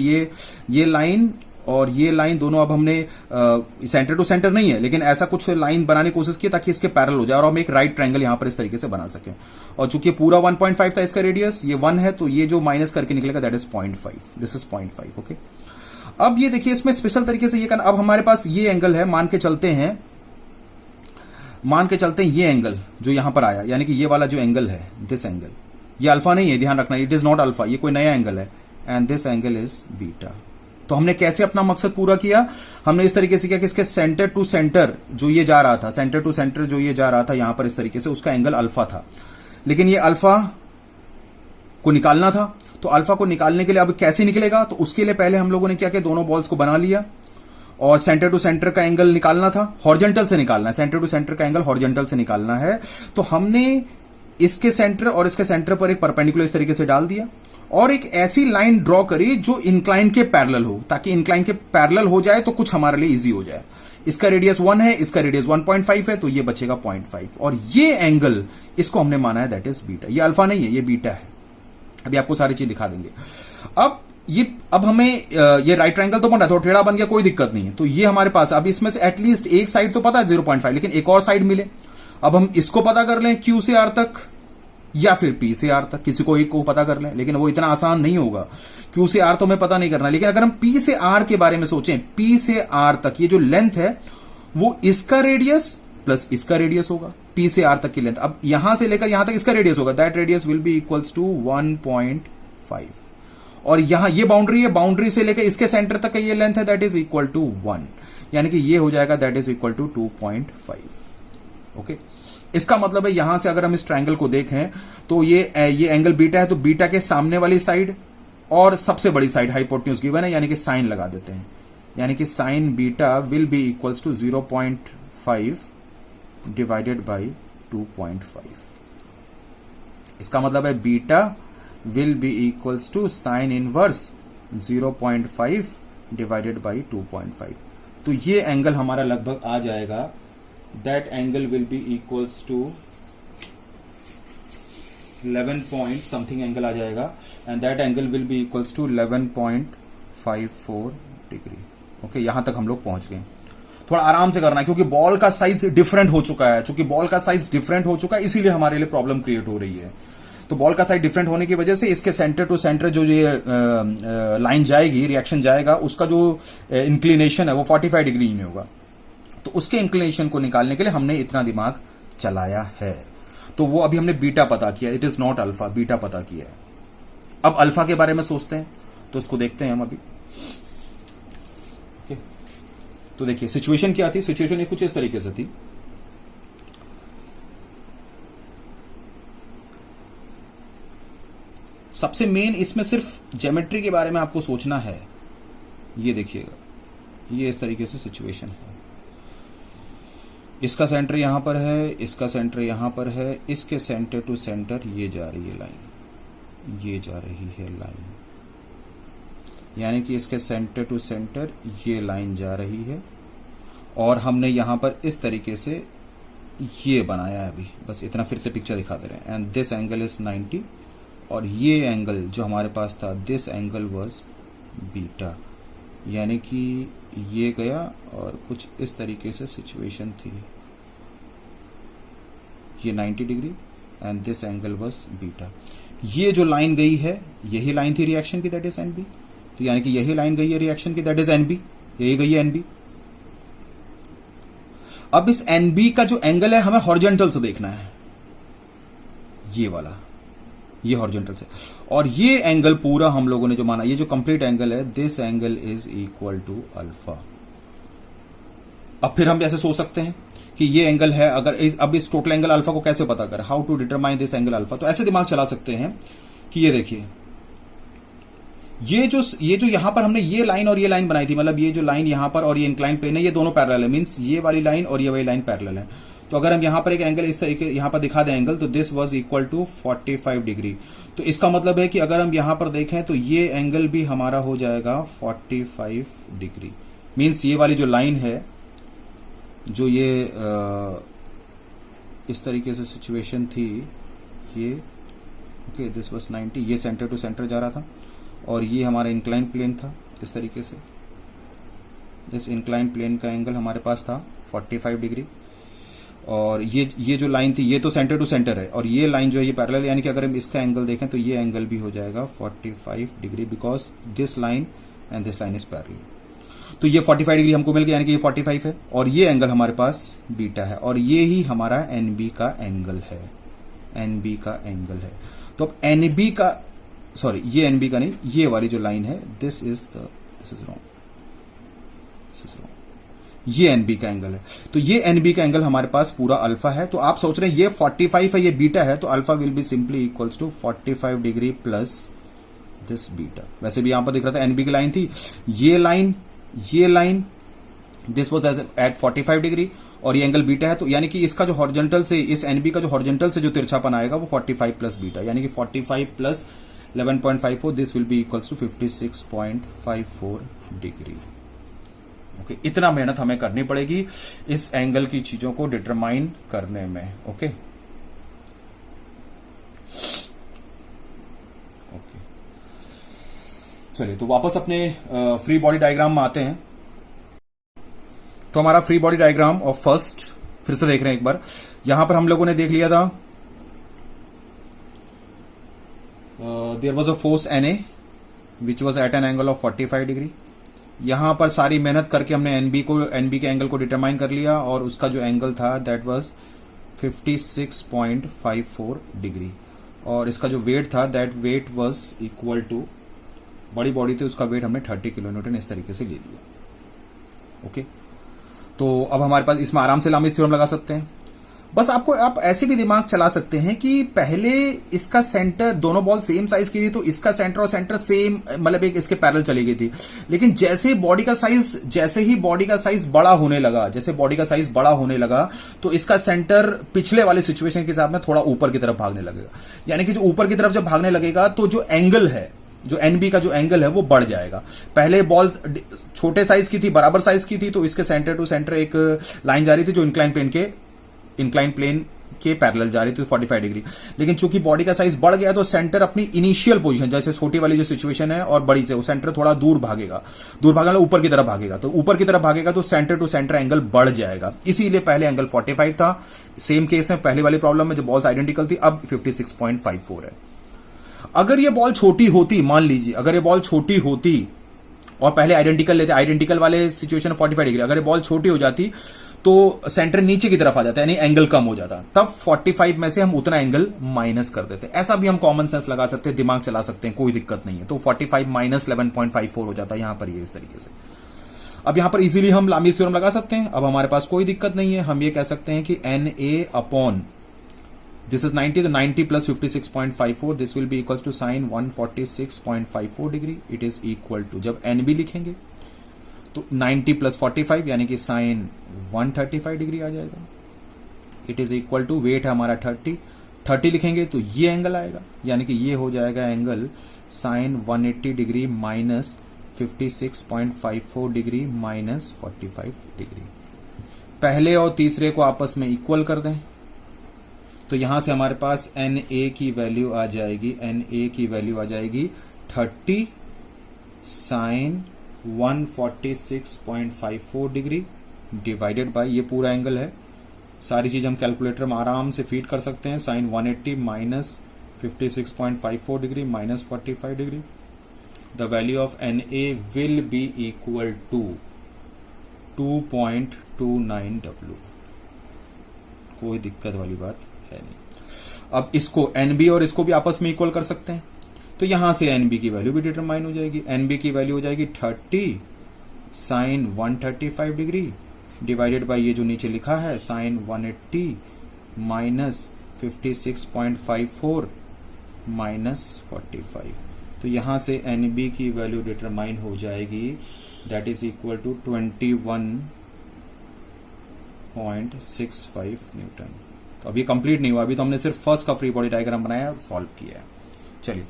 ये लाइन और ये लाइन दोनों अब हमने सेंटर टू सेंटर नहीं है, लेकिन ऐसा कुछ लाइन बनाने की कोशिश की ताकि इसके पैरेलल हो जाए और हम एक राइट ट्रायंगल यहां पर इस तरीके से बना सकें। और चूंकि पूरा 1.5 था इसका रेडियस, ये 1 है, तो ये जो माइनस करके निकलेगा that is 0.5, this is 0.5। Okay, अब ये देखिए इसमें स्पेशल तरीके से ये करना। अब हमारे पास ये एंगल है, मान के चलते हैं ये एंगल जो यहां पर आया, यानी कि ये वाला जो एंगल है, दिस एंगल, ये अल्फा नहीं है, ध्यान रखना, इट इज नॉट अल्फा, ये कोई नया एंगल है, and this angle is beta. तो हमने कैसे अपना मकसद पूरा किया? हमने इस तरीके से किया कि इसके सेंटर टू सेंटर जो ये जा रहा था, सेंटर टू सेंटर जो ये जा रहा था यहां पर इस तरीके से, उसका एंगल अल्फा था, लेकिन ये अल्फा को निकालना था। तो अल्फा को निकालने के लिए अब कैसे निकलेगा? तो उसके लिए पहले हम लोगों ने क्या किया, दोनों बॉल्स को बना लिया और सेंटर टू सेंटर का एंगल निकालना था, हॉरिजॉन्टल से निकालना है, सेंटर टू सेंटर का एंगल हॉरिजॉन्टल से निकालना है। तो हमने इसके सेंटर और इसके सेंटर पर एक परपेंडिकुलर इस तरीके से डाल दिया और एक ऐसी लाइन ड्रॉ करी जो इंक्लाइन के पैरेलल हो, ताकि इंक्लाइन के पैरेलल हो जाए तो कुछ हमारे लिए इजी हो जाए। इसका रेडियस 1 है, इसका रेडियस 1.5 है, तो ये बचेगा 0.5, और ये एंगल इसको हमने माना है दैट इज बीटा। ये अल्फा नहीं है, ये बीटा है। अभी आपको सारी चीज दिखा देंगे। अब हमें ये राइट ट्रायंगल तो बन रहा है, थोड़ा टेढ़ा बन गया, कोई दिक्कत नहीं है। तो ये हमारे पास, अब इसमें से एटलीस्ट एक साइड तो पता है 0.5, लेकिन एक और साइड मिले। अब हम इसको पता कर लें Q से R तक या फिर P से R तक, किसी को एक को पता कर लें, लेकिन वो इतना आसान नहीं होगा। Q से R तो हमें पता नहीं करना, लेकिन अगर हम P से R के बारे में सोचें, P से R तक ये जो लेंथ है वो इसका रेडियस प्लस इसका रेडियस होगा, P से R तक की लेंथ। अब यहां से लेकर यहां तक इसका रेडियस होगा, that radius will be equals to 1.5, और यहां ये बाउंड्री है, बाउंड्री से लेकर इसके सेंटर तक का ये लेंथ है, दैट इज इक्वल टू 1, यानी कि ये हो जाएगा that is equal to 2.5। Okay, इसका मतलब है यहां से अगर हम इस ट्रायंगल को देखें तो ये एंगल बीटा है, तो बीटा के सामने वाली साइड और सबसे बड़ी साइड हाइपोटेन्यूज गिवन है, यानी कि साइन लगा देते हैं, यानी कि sine beta will be equals to 0.5 divided by 2.5। इसका मतलब है beta will be equals to sine inverse 0.5 divided by 2.5। तो ये एंगल हमारा लगभग आ जाएगा, that angle will be equals to 11 point something angle आ जाएगा, and that angle will be equals to 11.54 degree. Okay, यहां तक हम लोग पहुंच गए। थोड़ा आराम से करना है क्योंकि बॉल का साइज डिफरेंट हो चुका है, चूंकि बॉल का साइज डिफरेंट हो चुका है इसीलिए हमारे लिए प्रॉब्लम क्रिएट हो रही है। तो बॉल का साइज डिफरेंट होने की वजह से इसके सेंटर टू सेंटर जो ये लाइन जाएगी, रिएक्शन जाएगा, उसका जो इंक्लिनेशन है वो 45 डिग्री में होगा। तो उसके इंक्लिनेशन को निकालने के लिए हमने इतना दिमाग चलाया है। तो वो अभी हमने बीटा पता किया, it is not alpha, beta पता किया है। अब अल्फा के बारे में सोचते हैं, तो उसको देखते हैं हम अभी। ओके, तो देखिए सिचुएशन क्या थी, सिचुएशन कुछ इस तरीके से थी। सबसे मेन इसमें सिर्फ ज्योमेट्री के बारे में आपको सोचना है। ये देखिएगा, ये इस तरीके से सिचुएशन है, इसका सेंटर यहां पर है, इसका सेंटर यहां पर है, इसके सेंटर टू सेंटर ये जा रही है लाइन, ये जा रही है लाइन, यानी कि इसके सेंटर टू सेंटर ये लाइन जा रही है, और हमने यहां पर इस तरीके से ये बनाया है। अभी बस इतना फिर से पिक्चर दिखा दे रहे हैं, एंड दिस एंगल इज 90, और ये एंगल जो हमारे पास था, दिस एंगल वाज बीटा, यानी कि ये गया और कुछ इस तरीके से सिचुएशन थी, ये 90 degree and this angle was beta. ये जो लाइन गई है यही लाइन थी रिएक्शन की, दैट इज एनबी। तो यानी कि यही लाइन गई है रिएक्शन की, दैट इज एनबी, यही गई है एनबी। अब इस एनबी का जो एंगल है हमें हॉरिजॉन्टल से देखना है, ये वाला, ये हॉरिजॉन्टल से। और ये एंगल पूरा हम लोगों ने जो माना, ये जो कंप्लीट एंगल है, this angle is equal to alpha. अब फिर हम ऐसे सोच सकते हैं कि ये एंगल है, अगर अब इस टोटल एंगल अल्फा को कैसे पता करें, how to determine this angle alpha. तो ऐसे दिमाग चला सकते हैं कि ये देखिए, ये जो यहां पर हमने ये लाइन और ये लाइन बनाई थी, मतलब ये जो लाइन यहां पर और ये इंक्लाइन प्लेन है, ये दोनों पैरेलल है, मींस ये वाली लाइन और ये वाली लाइन पैरेलल है। तो अगर हम यहां पर एक एंगल इस तरीके यहां पर दिखा दें एंगल, तो this was equal to 45 degree. तो इसका मतलब है कि अगर हम यहां पर देखें तो ये एंगल भी हमारा हो जाएगा 45 डिग्री। मींस ये वाली जो लाइन है, जो ये इस तरीके से सिचुएशन थी, ये ओके, दिस वाज 90, ये सेंटर टू सेंटर जा रहा था और ये हमारा इंक्लाइन प्लेन था इस तरीके से। दिस इंक्लाइन प्लेन का एंगल हमारे पास था 45 डिग्री और ये जो लाइन थी ये तो सेंटर टू सेंटर है और ये लाइन जो है ये पैरेलल, यानी कि अगर हम इसका एंगल देखें तो ये एंगल भी हो जाएगा 45 degree, because this line and this line is parallel. तो ये 45 डिग्री हमको मिल गया, यानी कि ये 45 है और ये एंगल हमारे पास बीटा है और ये ही हमारा एनबी का एंगल है, एनबी का एंगल है। तो अब एनबी का, सॉरी ये एनबी का नहीं, ये वाली जो लाइन है, दिस इज रॉन्ग, ये एनबी का एंगल है। तो ये एनबी का एंगल हमारे पास पूरा अल्फा है। तो आप सोच रहे हैं ये 45 है, ये बीटा है, तो alpha will be simply equals to 45 degree plus this beta. वैसे भी यहां पर दिख रहा था एनबी की लाइन थी, ये line this was at 45 degree और ये एंगल बीटा है। तो यानी कि इसका जो हॉरिजॉन्टल से, इस एनबी का जो हॉरिजॉन्टल से जो तिरछापन आएगा वो 45 प्लस बीटा, यानी कि 45 plus 11.54, this will be equals to 56.54 degree. Okay, इतना मेहनत हमें करनी पड़ेगी इस एंगल की चीजों को डिटरमाइन करने में। ओके, चलिए तो वापस अपने फ्री बॉडी डायग्राम में आते हैं। तो हमारा free body diagram of first फिर से देख रहे हैं एक बार। यहां पर हम लोगों ने देख लिया था there was a force Na which was at an angle of 45 degree. यहां पर सारी मेहनत करके हमने एनबी के एंगल को डिटरमाइन कर लिया और उसका जो एंगल था दैट वाज 56.54 डिग्री और इसका जो वेट था that weight was equal to, बड़ी बॉडी थी उसका वेट हमने 30 किलो न्यूटन इस तरीके से ले लिया। ओके, तो अब हमारे पास इसमें आराम से लामिस थ्योरम लगा सकते हैं। बस आप ऐसे भी दिमाग चला सकते हैं कि पहले इसका सेंटर, दोनों बॉल सेम साइज की थी तो इसका सेंटर और सेंटर सेम, मतलब एक इसके पैरेलल चली गई थी। लेकिन जैसे ही बॉडी का साइज बड़ा होने लगा, तो इसका सेंटर पिछले वाले सिचुएशन के हिसाब में थोड़ा ऊपर की तरफ भागने लगेगा। यानी कि जो ऊपर की तरफ जब भागने लगेगा तो जो एंगल है, जो एनबी का जो एंगल है वो बढ़ जाएगा। पहले बॉल छोटे साइज की थी, बराबर साइज की थी, तो इसके सेंटर टू सेंटर एक लाइन जा रही थी जो इंक्लाइन प्लेन के पैरेलल जा रही थी 45 डिग्री। लेकिन चूंकि बॉडी का साइज बढ़ गया तो सेंटर अपनी इनिशियल पोजीशन, जैसे छोटी वाली जो सिचुएशन है और बड़ी से, वो सेंटर थोड़ा दूर भागेगा ऊपर की तरफ भागेगा। तो ऊपर की तरफ भागेगा तो सेंटर टू सेंटर एंगल बढ़ जाएगा। इसीलिए पहले एंगल 45 था। सेम केस है पहले वाली प्रॉब्लम में, जो बॉल्स आइडेंटिकल थी, अब 56.54 है। अगर ये बॉल छोटी होती, मान लीजिए अगर ये बॉल छोटी होती और पहले आइडेंटिकल लेते, आइडेंटिकल वाले सिचुएशन 45 डिग्री, अगर ये बॉल छोटी हो जाती तो सेंटर नीचे की तरफ आ जाता, यानी एंगल कम हो जाता, तब 45 में से हम उतना एंगल माइनस कर देते। ऐसा भी हम कॉमन सेंस लगा सकते हैं, दिमाग चला सकते हैं, कोई दिक्कत नहीं है। तो 45 माइनस 11.54 हो जाता है यहां पर, ये इस तरीके से। अब यहां पर इजीली हम लामिस थ्योरम लगा सकते हैं। अब हमारे पास कोई दिक्कत नहीं है, हम ये कह सकते हैं कि Na अपॉन दिस इज 90, तो 90 plus 56.54, this will be equal to sine 146.54 degree. It is equal to, जब एनबी लिखेंगे तो 90 प्लस 45 यानी कि साइन 135 डिग्री आ जाएगा। It is equal to, weight है हमारा 30 लिखेंगे तो ये एंगल आएगा, यानी कि ये हो जाएगा angle sine 180 degree minus 56.54 degree minus 45 degree. पहले और तीसरे को आपस में इक्वल कर दें तो यहां से हमारे पास Na की वैल्यू आ जाएगी, 30 साइन 146.54 डिग्री डिवाइडेड बाय, ये पूरा एंगल है, सारी चीज हम कैलकुलेटर में आराम से फीड कर सकते हैं, sine 180 minus 56.54 degree minus 45 degree, the value of NA will be equal to 2.29W। कोई दिक्कत वाली बात है नहीं। अब इसको NB और इसको भी आपस में इक्वल कर सकते हैं, तो यहां से NB की वैल्यू भी डिटरमाइन हो जाएगी। NB की वैल्यू हो जाएगी 30 साइन 135 डिग्री डिवाइडेड बाय ये जो नीचे लिखा है साइन 180 माइनस 56.54 माइनस 45। तो यहां से NB की वैल्यू डिटरमाइन हो जाएगी, that is equal to 21.65 newton. तो अभी कंप्लीट नहीं हुआ, अभी तो हमने सिर्फ फर्स्ट का फ्री बॉडी डायग्राम बनाया और सॉल्व किया है। चलिए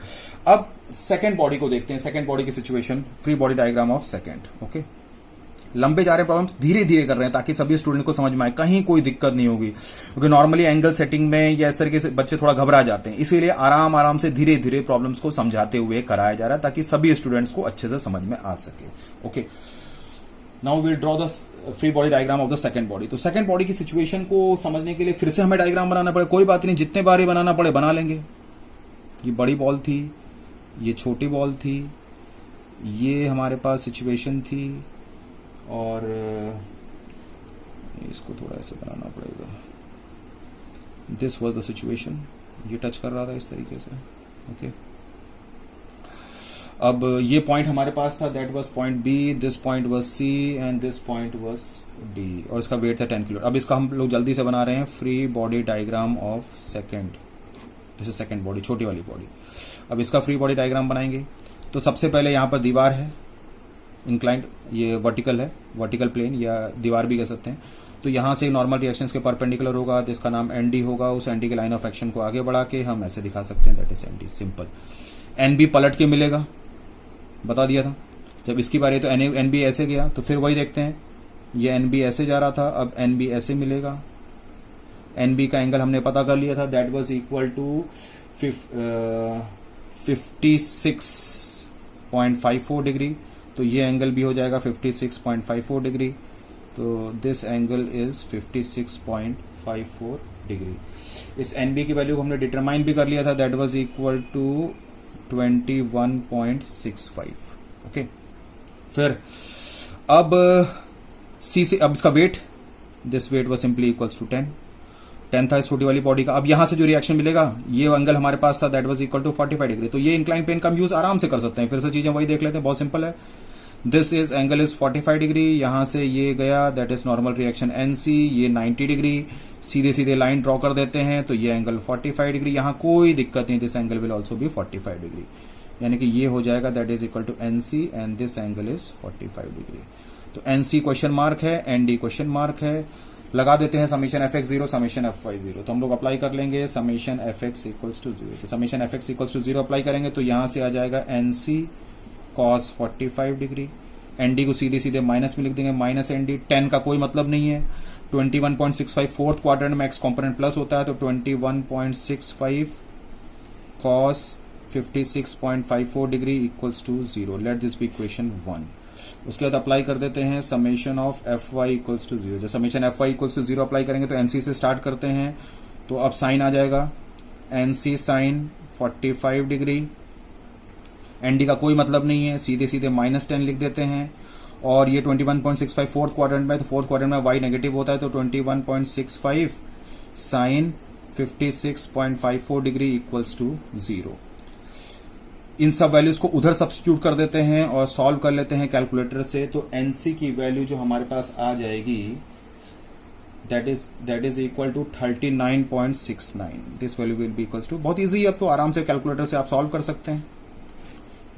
अब सेकेंड बॉडी को देखते हैं, सेकेंड बॉडी की situation, free body diagram of second. Okay, लंबे जा रहे प्रॉब्लम्स धीरे धीरे कर रहे हैं ताकि सभी स्टूडेंट को समझ में आए, कहीं कोई दिक्कत नहीं होगी, क्योंकि नॉर्मली एंगल सेटिंग में या इस तरीके से बच्चे थोड़ा घबरा जाते हैं, इसीलिए आराम आराम से धीरे धीरे प्रॉब्लम्स को समझाते हुए कराया जा रहा है ताकि सभी स्टूडेंट्स को अच्छे से समझ में आ सके। Okay, now will draw the free body diagram of the second body. तो सेकंड बॉडी की सिचुएशन को समझने के लिए फिर से हमें डायग्राम बनाना पड़े, कोई बात नहीं, जितने बार ही बनाना पड़े बना लेंगे। ये बड़ी बॉल थी, ये छोटी बॉल थी, ये हमारे पास सिचुएशन थी, और इसको थोड़ा ऐसे बनाना पड़ेगा। दिस वाज द सिचुएशन, ये टच कर रहा था इस तरीके से। ओके, अब ये पॉइंट हमारे पास था, that was point B, this point was C and this point was D, और इसका वेट था 10 किलो। अब इसका हम लोग जल्दी से बना रहे हैं free body diagram of second. This is second body, छोटी वाली बॉडी। अब इसका फ्री बॉडी डायग्राम बनाएंगे। तो सबसे पहले यहां पर दीवार है, इंक्लाइंड, ये वर्टिकल है, वर्टिकल प्लेन या दीवार भी कह सकते हैं। तो यहां से नॉर्मल रिएक्शंस के परपेंडिकुलर होगा, जिसका नाम ND होगा। उस ND के लाइन ऑफ एक्शन को आगे बढ़ा के हम ऐसे दिखा सकते हैं, that is ND, simple. NB पलट के मिलेगा, बता दिया था। जब इसकी बारी तो NB ऐसे गया, तो फिर वही देखते हैं, ये NB ऐसे जा रहा था, अब NB ऐसे मिलेगा। NB का एंगल हमने पता कर लिया था, that was equal to 56.54 degree. तो ये एंगल भी हो जाएगा 56.54 डिग्री। तो दिस एंगल इज 56.54 डिग्री। इस NB की वैल्यू को हमने डिटरमाइन भी कर लिया था, that was equal to 21.65। Okay, फिर अब C से, अब इसका weight, this weight was simply equals to 10 था इस छोटी वाली बॉडी का। अब यहां से जो रिएक्शन मिलेगा, ये एंगल हमारे पास था, that was equal to 45 degree. तो ये इंक्लाइन प्लेन का हम यूज आराम से कर सकते हैं। फिर से चीजें वही देख लेते हैं, बहुत सिंपल है। This is angle is 45 degree, यहां से ये गया, that is normal reaction NC, ये 90 डिग्री। सीधे सीधे लाइन ड्रॉ कर देते हैं, तो ये एंगल 45 डिग्री, यहां कोई दिक्कत नहीं, this angle will also be 45 degree, यानी कि ये हो जाएगा, that is equal to NC and this angle is 45 degree. तो NC क्वेश्चन मार्क है, ND क्वेश्चन मार्क है, लगा देते हैं समीशन fx0 समीशन fy0। तो हम लोग अप्लाई कर लेंगे समीशन fx इक्वल्स टू 0। तो summation fx equals to 0 apply करेंगे, तो यहां से आ जाएगा NC cos 45 डिग्री। ND को सीधे सीधे माइनस में लिख देंगे, माइनस ND। 10 का कोई मतलब नहीं है। 21.65 फोर्थ क्वाड्रेंट में x कॉम्पोनेंट प्लस होता है, तो 21.65 cos 56.54 degree equals to 0। Let this be equation 1। उसके बाद अप्लाई कर देते हैं summation of fy equals to 0। जब summation fy equals to 0 apply करेंगे तो NC से स्टार्ट करते हैं, तो अब साइन आ जाएगा NC साइन 45 डिग्री। ND का कोई मतलब नहीं है, सीधे सीधे -10 लिख देते हैं। और ये 21.65 फोर्थ क्वाड्रेंट में, तो फोर्थ क्वाड्रेंट में y नेगेटिव होता है, तो 21.65 साइन 56.54 डिग्री इक्वल्स टू 0। इन सब वैल्यूज को उधर सब्स्टिट्यूट कर देते हैं और सॉल्व कर लेते हैं कैलकुलेटर से। तो NC की वैल्यू जो हमारे पास आ जाएगी, that is equal to 39.69। This value will be equals to, बहुत इजी है, अब तो आराम से कैलकुलेटर से आप सॉल्व कर सकते हैं।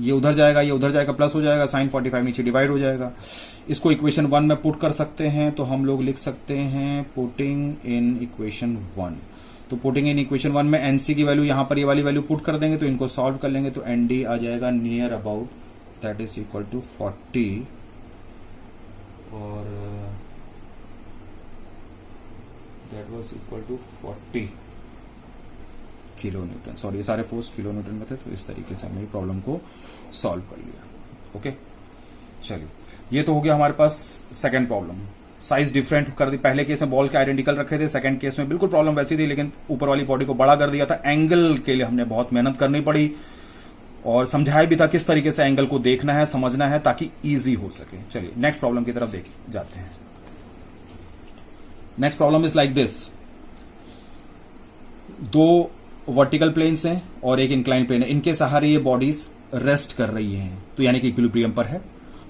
ये उधर जाएगा, ये उधर जाएगा, प्लस हो जाएगा, साइन 45 नीचे डिवाइड हो जाएगा। इसको इक्वेशन 1 में पुट कर सकते हैं, तो हम लोग लिख सकते हैं पुटिंग इन इक्वेशन 1। तो पुटिंग इन इक्वेशन 1 में NC की वैल्यू यहां पर ये वाली वैल्यू पुट कर देंगे, तो इनको सॉल्व कर लेंगे, तो ND आ जाएगा near about, that is equal to 40 और that was equal to 40 kilo newton. Sorry, ये सारे फोर्स किलो न्यूटन में थे, तो इस तरीके से हमने प्रॉब्लम को सॉल्व कर लिया। ओके, चलिए, ये तो हो गया हमारे पास सेकंड प्रॉब्लम। साइज डिफरेंट कर दी, पहले केस में बॉल के आइडेंटिकल रखे थे, सेकंड केस में बिल्कुल प्रॉब्लम वैसी थी, लेकिन ऊपर वाली बॉडी को बड़ा कर दिया था। एंगल के लिए हमने बहुत मेहनत करनी पड़ी और समझाया भी था किस तरीके से एंगल को देखना है, समझना है, ताकि इजी हो सके। चलिए नेक्स्ट प्रॉब्लम की तरफ देख जाते हैं। Next problem is like this. दो वर्टिकल प्लेन्स हैं और एक इंक्लाइन प्लेन है, इनके सहारे ये बॉडीज रेस्ट कर रही हैं, तो यानी कि इक्विलिब्रियम पर है।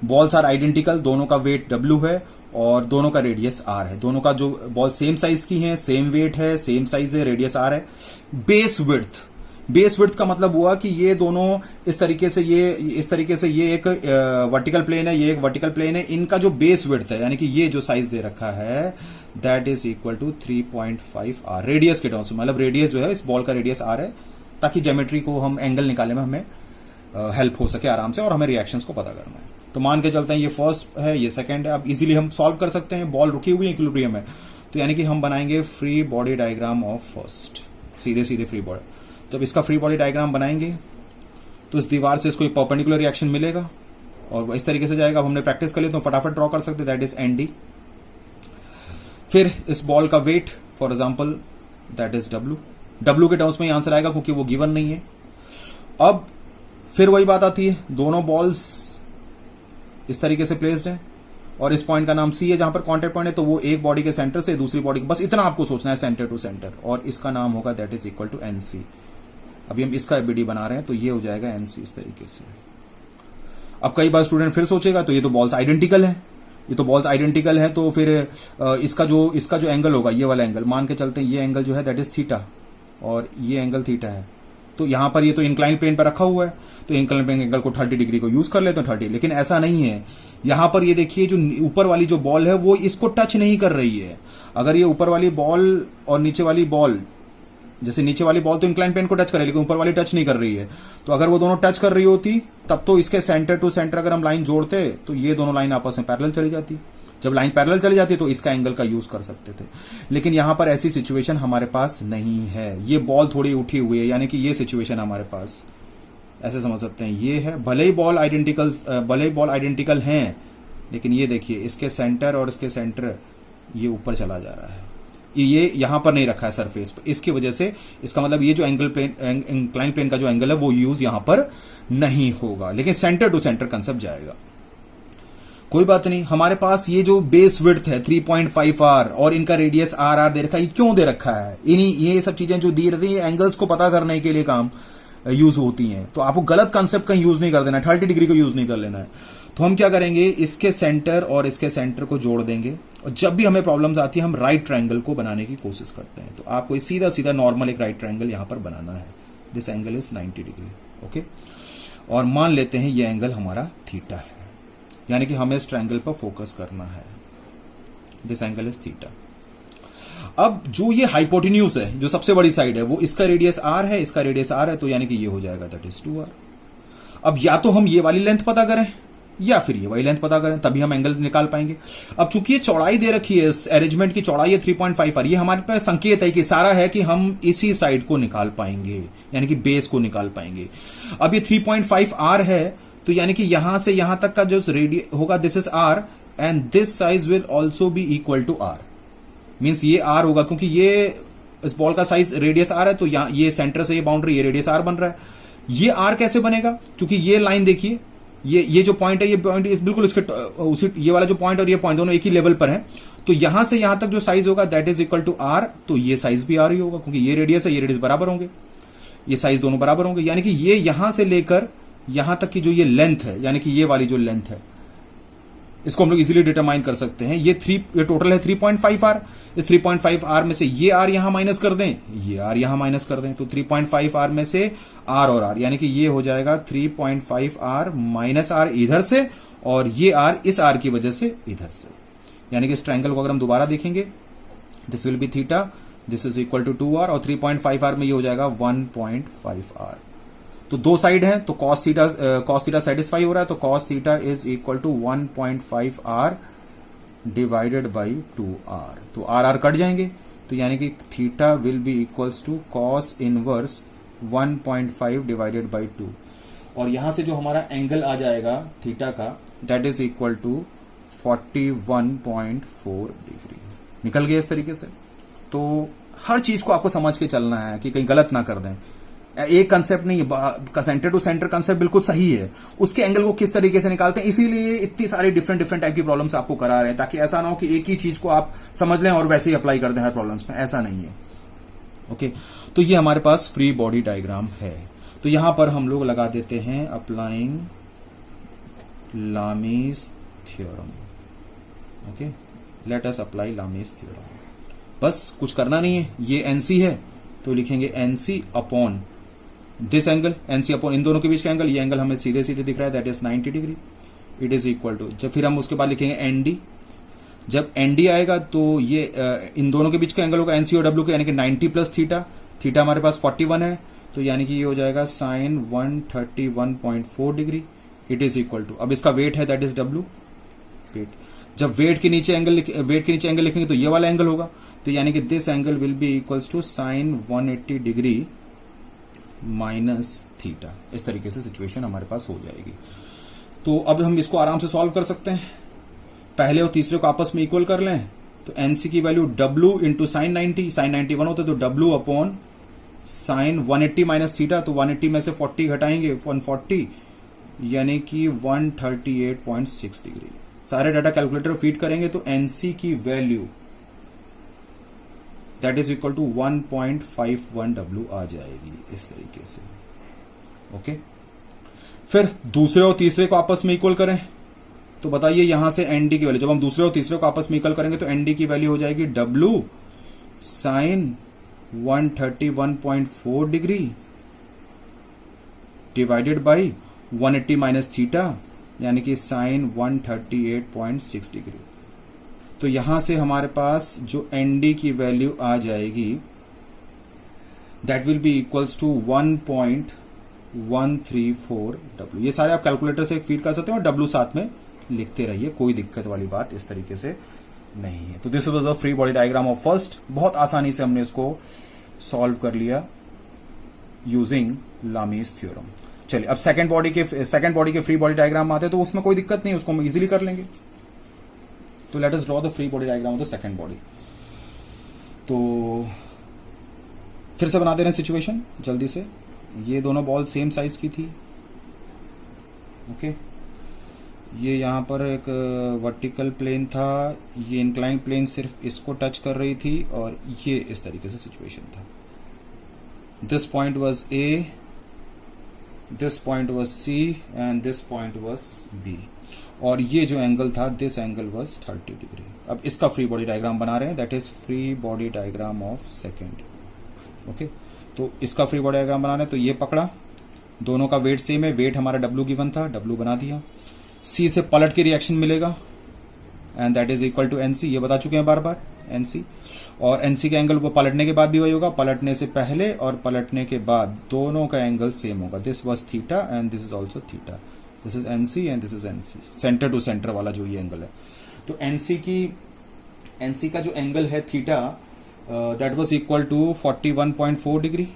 बॉल्स आर आइडेंटिकल, दोनों का वेट W है और दोनों का रेडियस R है। दोनों का जो बॉल सेम साइज की है, सेम वेट है, सेम साइज है, रेडियस R है। बेस विड्थ का मतलब हुआ कि ये दोनों इस तरीके से ये एक वर्टिकल प्लेन है, ये एक वर्टिकल प्लेन है। इनका जो बेस विड्थ है, यानी कि ये जो साइज दे रखा है, that is equal to 3.5 R radius के टर्म्स में। मतलब रेडियस जो है, इस बॉल का रेडियस R है, ताकि ज्योमेट्री को हम एंगल निकालने में हमें हेल्प हो सके आराम से, और हमें रिएक्शंस को पता करना है। तो मान के चलते हैं ये फर्स्ट है, ये सेकंड है। अब इजीली हम सॉल्व कर सकते हैं। बॉल रुकी हुई है, इक्विलिब्रियम में, तो यानी कि हम बनाएंगे free body diagram of first. सीधे फ्री बॉडी। जब इसका फ्री बॉडी डायग्राम बनाएंगे तो इस दीवार से इसको एक परपेंडिकुलर रिएक्शन मिलेगा और इस तरीके से जाएगा। अब हमने प्रैक्टिस कर लिया तो फटाफट ड्रॉ कर सकते, दैट इज ND। फिर इस बॉल का weight for example that is W के टर्म्स में आंसर आएगा क्योंकि वो गिवन नहीं है। अब फिर वही बात आती है, दोनों बॉल्स इस तरीके से प्लेस्ड हैं और इस पॉइंट का नाम C है जहां पर कॉन्टेक्ट पॉइंट है, तो वो एक बॉडी के सेंटर से दूसरी बॉडी, बस इतना आपको सोचना है, सेंटर टू सेंटर, और इसका नाम होगा that is equal to NC। अभी हम इसका BD बना रहे हैं, तो ये हो जाएगा NC इस तरीके से। अब कई बार स्टूडेंट फिर सोचेगा, तो ये तो बॉल्स आइडेंटिकल है, तो फिर इसका जो एंगल होगा, ये वाला एंगल, मान के चलते हैं ये एंगल जो है दैट इज थीटा और ये एंगल थीटा है। तो यहां पर ये तो इंक्लाइन प्लेन पर रखा हुआ है, तो इंक्लाइन प्लेन एंगल को 30 डिग्री को यूज कर लेते हैं 30, लेकिन ऐसा नहीं है। यहां पर ये देखिए, जो ऊपर वाली जो बॉल है वो इसको टच नहीं कर रही है। अगर ये ऊपर वाली बॉल और नीचे वाली बॉल, जैसे नीचे वाली बॉल तो इंक्लाइन प्लेन को टच करे, लेकिन ऊपर वाली टच नहीं कर रही है, तो अगर वो दोनों टच कर रही होती तब तो इसके सेंटर टू सेंटर अगर हम लाइन जोड़ते तो ये दोनों लाइन आपस में पैरेलल चली जाती। जब लाइन पैरेलल चली जाती तो इसका एंगल का यूज कर सकते थे, लेकिन यहां पर ऐसी सिचुएशन हमारे पास नहीं है। ये बॉल थोड़ी उठी हुई है, यानी कि ये सिचुएशन हमारे पास, ऐसे समझ सकते हैं, ये है। भले ही बॉल आइडेंटिकल हैं, लेकिन ये देखिए, इसके सेंटर और इसके सेंटर ये ऊपर चला जा रहा है, ये यहां पर नहीं रखा है सरफेस पर। इसकी वजह से इसका मतलब ये जो इंक्लाइन प्लेन का जो एंगल है वो यूज यहां पर नहीं होगा, लेकिन सेंटर टू सेंटर कंसेप्ट जाएगा। कोई बात नहीं, हमारे पास ये जो बेस विड्थ है 3.5 R और इनका रेडियस R दे रखा है। ये क्यों दे रखा है? ये सब चीजें जो दी रहती है एंगल्स को पता करने के लिए काम यूज होती हैं, तो आपको गलत कंसेप्ट का यूज नहीं कर देना है, 30 डिग्री को यूज नहीं कर लेना है। तो हम क्या करेंगे, इसके सेंटर और इसके सेंटर को जोड़ देंगे, और जब भी हमें प्रॉब्लम्स आती है हम राइट ट्रायंगल को बनाने की कोशिश करते हैं। तो आपको सीधा नॉर्मल एक राइट ट्रायंगल यहां पर बनाना है। This angle is 90 degree, okay. और मान लेते हैं ये एंगल हमारा थीटा है, यानी कि हमें इस ट्रायंगल पर फोकस करना है। This angle is theta. अब जो ये हाइपोटेन्यूज है, जो सबसे बड़ी साइड है, वो इसका रेडियस R है, इसका रेडियस R है, तो यानी कि ये हो जाएगा दैट इज 2R। अब या तो हम ये वाली लेंथ पता करें या फिर ये वाली लेंथ पता करें, तभी हम एंगल निकाल पाएंगे। अब चूंकि ये चौड़ाई दे रखी है, इस अरेंजमेंट की चौड़ाई है 3.5 R, ये हमारे पास संकेत है कि सारा है कि हम इसी साइड को निकाल पाएंगे, यानी कि बेस को निकाल पाएंगे। अब ये 3.5 R है, तो यानी कि यहां से यहां तक का जो रेडियस होगा this is R and this size will also be equal to R। Means ये R होगा, क्योंकि ये इस बॉल का साइज रेडियस R है, तो ये सेंटर से ये बाउंड्री, ये रेडियस R बन रहा है। ये R कैसे बनेगा? क्योंकि ये लाइन देखिए, ये जो पॉइंट है, ये पॉइंट बिल्कुल इसके उसी, ये वाला जो पॉइंट और ये पॉइंट दोनों एक ही लेवल पर है, तो यहां से यहां तक जो साइज होगा that is equal to R, तो ये साइज भी R ही होगा, क्योंकि ये रेडियस है, ये रेडियस बराबर होंगे, ये साइज दोनों बराबर होंगे। यानी कि ये यहां से लेकर यहां तक की जो ये लेंथ है, यानी कि ये वाली जो लेंथ है, इसको हम लोग इजीली डिटरमाइन कर सकते हैं। ये टोटल है 3.5 R। इस 3.5 R में से ये R यहां माइनस कर दें, ये R यहां माइनस कर दें, तो 3.5 R में से R और R, यानी कि ये हो जाएगा 3.5 R माइनस R इधर से, और ये R इस R की वजह से इधर से। यानी कि इस ट्रायंगल को अगर हम दोबारा देखेंगे, this will be theta, this is equal to 2R, और 3.5 R में ये हो जाएगा 1.5 R। तो दो साइड है, तो cos थीटा सेटिस्फाई हो रहा है, तो cos theta is equal to 1.5 R divided by 2R। तो R कट जाएंगे, तो यानी कि theta will be equals to cos inverse 1.5 divided by 2। और यहां से जो हमारा एंगल आ जाएगा थीटा का, that is equal to 41.4 degree. निकल गया इस तरीके से। तो हर चीज को आपको समझ के चलना है कि कहीं गलत ना कर दें। एक कंसेप्ट नहीं है, सेंटर टू सेंटर कंसेप्ट बिल्कुल सही है, उसके एंगल को किस तरीके से निकालते हैं, इसीलिए इतनी सारी डिफरेंट टाइप की प्रॉब्लम्स आपको करा रहे हैं, ताकि ऐसा ना हो कि एक ही चीज को आप समझ लें और वैसे ही अप्लाई कर दें हर प्रॉब्लम्स में, ऐसा नहीं है। ओके, तो ये हमारे पास फ्री बॉडी डायग्राम है। तो यहां पर हम लोग लगा देते हैं applying Lami's theorem. Okay, let us apply Lami's theorem. बस कुछ करना नहीं है, ये एनसी है तो लिखेंगे NC upon this angle, NC upon इन दोनों के बीच का एंगल, ये एंगल हमें सीधे सीधे दिख रहा है, that is 90 degree. It is equal to, जब फिर हम उसके बाद लिखेंगे एनडी। जब एनडी आएगा तो ये इन दोनों के बीच का एंगल होगा एनसी और डब्ल्यू का, यानी कि 90 प्लस थीटा। थीटा हमारे पास 41 है, तो यानी कि ये हो जाएगा sine 131.4 degree. It is equal to, अब इसका वेट है दैट इज डब्ल्यू, वेट। जब वेट के नीचे एंगल लिखेंगे तो ये वाला एंगल होगा, तो यानी कि this angle will be equals to sine 180 degree minus theta. इस तरीके से सिचुएशन हमारे पास हो जाएगी। तो अब हम इसको आराम से सॉल्व कर सकते हैं। पहले और तीसरे को आपस में इक्वल कर लें, तो एनसी की value W into sine 90, sine 91 होता है तो W upon sine 180 minus theta, तो 180 में से 40 घटाएंगे 140, यानी कि 138.6 डिग्री। सारे डाटा कैलकुलेटर फीड करेंगे तो एनसी की value that is equal to 1.51 W आ जाएगी इस तरीके से। ओके, फिर दूसरे और तीसरे को आपस में इक्वल करें, तो बताइए यहां से एनडी की वैल्यू, जब हम दूसरे और तीसरे को आपस में इक्वल करेंगे तो एनडी की वैल्यू हो जाएगी W sine 131.4 degree divided by 180 minus theta, यानी कि साइन 138.6 डिग्री। तो यहां से हमारे पास जो एनडी की वैल्यू आ जाएगी that will be equals to 1.134 W. ये सारे आप कैलकुलेटर से फीड कर सकते हैं और डब्ल्यू साथ में लिखते रहिए, कोई दिक्कत वाली बात इस तरीके से नहीं है। तो this was the free body diagram of first. बहुत आसानी से हमने इसको सॉल्व कर लिया यूजिंग लामीज थ्योरम। चलिए अब सेकंड बॉडी के फ्री बॉडी डायग्राम आते हैं, तो उसमें कोई दिक्कत नहीं, उसको हम इजीली कर लेंगे। तो let us draw the free body diagram of the second body. तो फिर से बना दे रहे हैं सिचुएशन जल्दी से। ये दोनों बॉल सेम साइज की थी। ओके, ये यहां पर एक वर्टिकल प्लेन था, ये इंक्लाइन प्लेन सिर्फ इसको टच कर रही थी, और ये इस तरीके से सिचुएशन था। This point was A, this point was C and this point was B, और ये जो एंगल था दिस एंगल वाज 30 डिग्री। अब इसका फ्री बॉडी डायग्राम बना रहे हैं, that is free body diagram of second. Okay, तो इसका फ्री बॉडी डायग्राम बना रहे हैं, तो ये पकड़ा, दोनों का वेट सेम है, वेट हमारा डब्ल्यू गिवन था, डब्ल्यू बना दिया। सी से पलट के रिएक्शन मिलेगा and that is equal to NC, ये बता चुके हैं बार बार एनसी। और एनसी के एंगल को पलटने के बाद भी वही होगा, पलटने से पहले और पलटने के बाद दोनों का एंगल सेम होगा। This was theta and this is also theta, this is NC and this is NC, center to center वाला जो ये एंगल है। तो एनसी का जो एंगल है theta that was equal to 41.4 degree,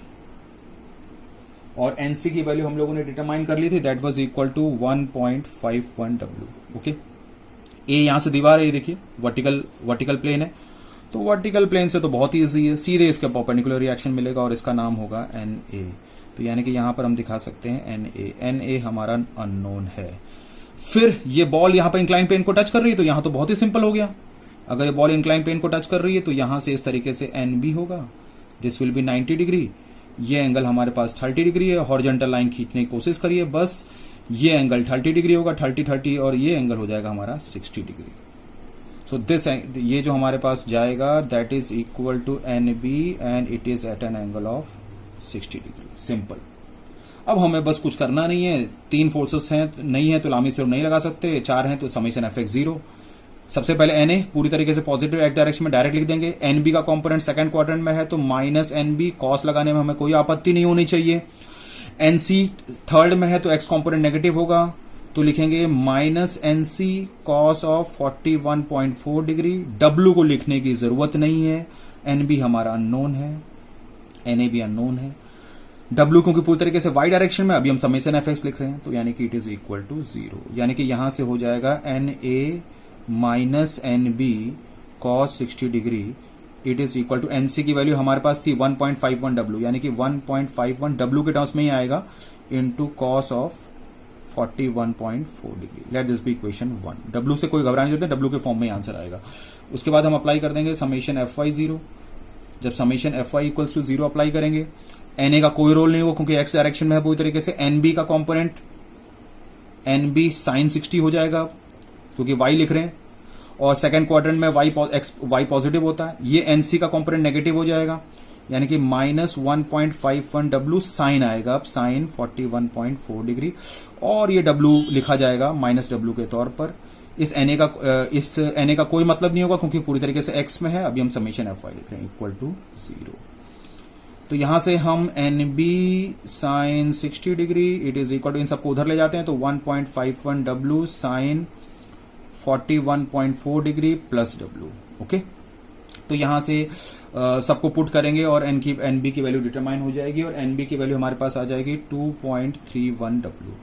और एनसी की वैल्यू हम लोगों ने डिटरमाइन कर ली थी, that was equal to 1.51 W. Okay, A यहां से दीवार है, ये देखिए वर्टिकल प्लेन है, तो वर्टिकल प्लेन से तो बहुत ही ईजी है, सीधे इसके परपेंडिकुलर रिएक्शन मिलेगा और इसका नाम होगा एन ए। तो यानी कि यहां पर हम दिखा सकते हैं एन ए हमारा अननोन है। फिर ये बॉल यहां पर इंक्लाइन प्लेन को टच कर रही है, तो यहां तो बहुत ही सिंपल हो गया। अगर ये बॉल इंक्लाइन प्लेन को टच कर रही है तो यहां से इस तरीके से एन बी होगा, दिस विल बी 90 डिग्री। ये एंगल हमारे पास 30 डिग्री है, हॉरिजॉन्टल लाइन खींचने की कोशिश करिए, बस ये एंगल 30 डिग्री होगा, 30 और ये एंगल हो जाएगा हमारा 60 डिग्री। सो दिस ये जो हमारे पास जाएगा that is equal to N B and it is at an angle of 60 degree. Simple. अब हमें बस कुछ करना नहीं है, 3 फोर्सेस हैं नहीं है तो लामीज थ्योरम नहीं लगा सकते, 4 हैं तो समेशन एफ एक्स 0। सबसे पहले एन ए पूरी तरीके से पॉजिटिव एक्स डायरेक्शन में डायरेक्ट लिख देंगे। एन बी का कंपोनेंट सेकंड क्वाड्रेंट में है तो माइनस एन बी, कॉस लगाने में हमें कोई आपत्ति नहीं होनी चाहिए। एन सी थर्ड में है तो एक्स कंपोनेंट नेगेटिव होगा, तो लिखेंगे minus N C cos of 41.4 degree. W को लिखने की जरूरत नहीं है, एन बी हमारा अननोन है, एन ए भी अननोन है। W क्योंकि पूरी तरीके से y डायरेक्शन में, अभी हम समेशन एफ एक्स लिख रहे हैं, तो यानी कि इट इज इक्वल टू 0, यानी कि यहां से हो जाएगा NA minus NB cos 60 degree, it is equal to NC की वैल्यू हमारे पास थी 1.51 W, यानी कि 1.51 W के टर्म्स में ही आएगा into cos of 41.4 degree. Let this be equation 1। W से कोई घबराने देते, W के फॉर्म में आंसर आएगा। उसके बाद हम अप्लाई कर देंगे समेशन FY 0। जब summation FY equals to 0 apply करेंगे, NA का कोई रोल नहीं होगा क्योंकि x डायरेक्शन में है पूरी तरीके से। NB का कॉम्पोनेंट NB साइन 60 हो जाएगा क्योंकि y लिख रहे हैं, और सेकंड क्वाड्रेंट में y पॉजिटिव होता है। ये NC का कॉम्पोनेंट नेगेटिव हो जाएगा, यानी कि माइनस 1.51 W साइन आएगा, अब साइन 41.4 डिग्री, और ये W लिखा जाएगा माइनस W के तौर पर। इस NA का कोई मतलब नहीं होगा क्योंकि पूरी तरीके से x में है। अभी हम समेशन FY लिख रहे हैं इक्वल टू 0। तो यहां से हम NB sine 60 degree it is equal to, इन सबको उधर ले जाते हैं तो 1.51 W sine 41.4 degree plus W। Okay, तो यहां से सबको पुट करेंगे और NB की वैल्यू डिटरमाइन हो जाएगी, और NB की वैल्यू हमारे पास आ जाएगी 2.31 W।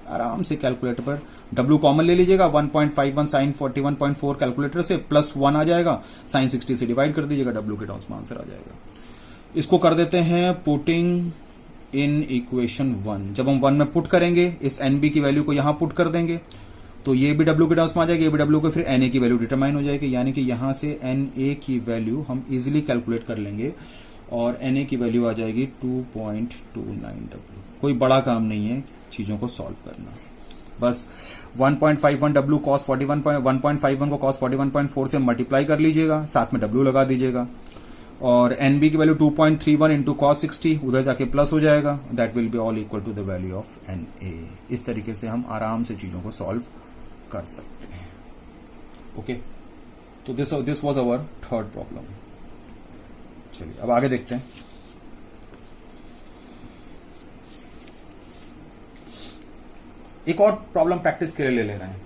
आराम से कैलकुलेटर पर W कॉमन ले लीजिएगा, 1.51 साइन 41.4 कैलकुलेटर से प्लस 1 आ जाएगा, साइन 60 से डिवाइड कर दीजिएगा, W के टर्म्स में आंसर आ जाएगा। इसको कर देते हैं पुटिंग इन इक्वेशन 1। जब हम 1 में पुट करेंगे, इस NB की वैल्यू को यहां पुट कर देंगे तो ये भी W के टर्म्स में आ जाएगी, ये भी W के, फिर NA की वैल्यू डिटरमाइन हो जाएगी, यानी कि यहां से NA की वैल्यू हम इजीली कैलकुलेट कर लेंगे और NA की वैल्यू आ जाएगी 2.29 W। कोई बड़ा काम नहीं है चीजों को सॉल्व करना, बस 1.51 W cos 1.51 को cos 41.4 से मल्टीप्लाई कर लीजिएगा, साथ में W लगा दीजिएगा, और NB की वैल्यू 2.31 इंटू कॉस 60 उधर जाके प्लस हो जाएगा, that will be all equal to the value of NA। इस तरीके से हम आराम से चीजों को सॉल्व कर सकते हैं। ओके, तो this was our third problem. चलिए अब आगे देखते हैं। एक और प्रॉब्लम प्रैक्टिस के लिए ले रहे हैं।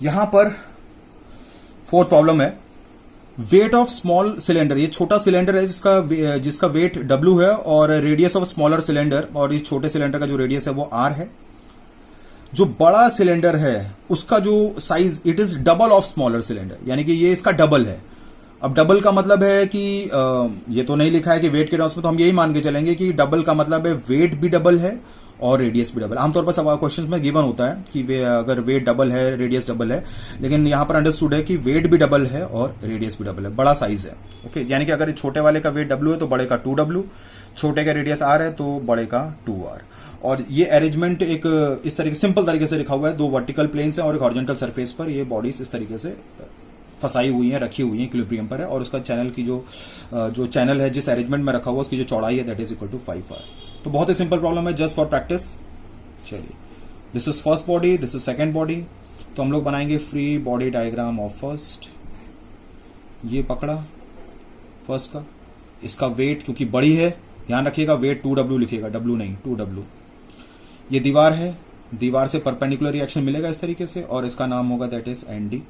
यहां पर फोर्थ प्रॉब्लम है, वेट ऑफ स्मॉल सिलेंडर। ये छोटा सिलेंडर है जिसका वेट W है, और रेडियस ऑफ स्मॉलर सिलेंडर, और इस छोटे सिलेंडर का जो रेडियस है वो R है। जो बड़ा सिलेंडर है उसका जो size it is double of smaller cylinder, यानी कि ये इसका डबल है। अब डबल का मतलब है कि ये तो नहीं लिखा है कि वेट के टर्म्स में, तो हम यही मान के चलेंगे कि डबल का मतलब है वेट भी डबल है और रेडियस भी डबल। आमतौर पर सवाल क्वेश्चन में गिवन होता है कि अगर वेट डबल है रेडियस डबल है, लेकिन यहां पर अंडरस्टूड है कि वेट भी डबल है और रेडियस भी डबल है, बड़ा साइज है। ओके, यानी कि अगर छोटे वाले का वेट W है तो बड़े का 2W, छोटे का रेडियस R है तो बड़े का 2R। और ये अरेंजमेंट एक इस तरीके सिंपल तरीके से लिखा हुआ है, 2 वर्टिकल प्लेन्स है और एक हॉरिजॉन्टल सरफेस पर ये बॉडीज इस तरीके से फंसाई हुई है, रखी हुई है, इक्विलिब्रियम पर है, और उसका चैनल की जो चैनल है जिस अरेंजमेंट में रखा हुआ उसकी जो चौड़ाई है that is equal to 5R। तो बहुत ही सिंपल प्रॉब्लम है, जस्ट फॉर प्रैक्टिस। चलिए, this is first body, this is second body. तो हम लोग बनाएंगे free body diagram of first. ये पकड़ा फर्स्ट का, इसका वेट क्योंकि बड़ी है ध्यान रखिएगा वेट 2W लिखिएगा, W नहीं 2W। ये दीवार है, दीवार से परपेंडिकुलर रिएक्शन मिलेगा इस तरीके से, और इसका नाम होगा दैट इज ND।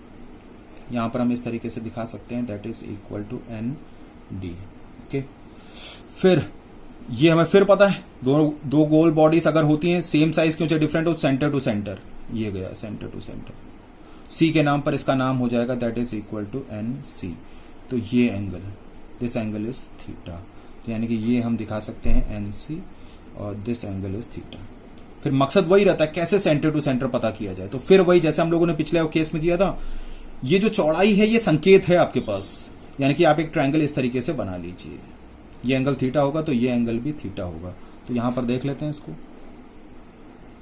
यहां पर हम इस तरीके से दिखा सकते हैं that is equal to ND। Okay, फिर ये हमें फिर पता है दो गोल बॉडीज अगर होती हैं सेम साइज की, चाहे डिफरेंट हो, सेंटर टू सेंटर, ये गया सेंटर टू सेंटर, C के नाम पर इसका नाम हो जाएगा that is equal to NC। तो ये angle, this angle is theta, तो यानी कि ये हम दिखा सकते हैं NC और दिस एंगल इज थीटा। फिर मकसद वही रहता है कैसे सेंटर टू सेंटर पता किया जाए, तो फिर वही जैसे हम लोगों ने पिछले केस में किया था, ये जो चौड़ाई है ये संकेत है आपके पास, यानी कि आप एक ट्रायंगल इस तरीके से बना लीजिए, ये एंगल थीटा होगा तो ये एंगल भी थीटा होगा। तो यहां पर देख लेते हैं इसको,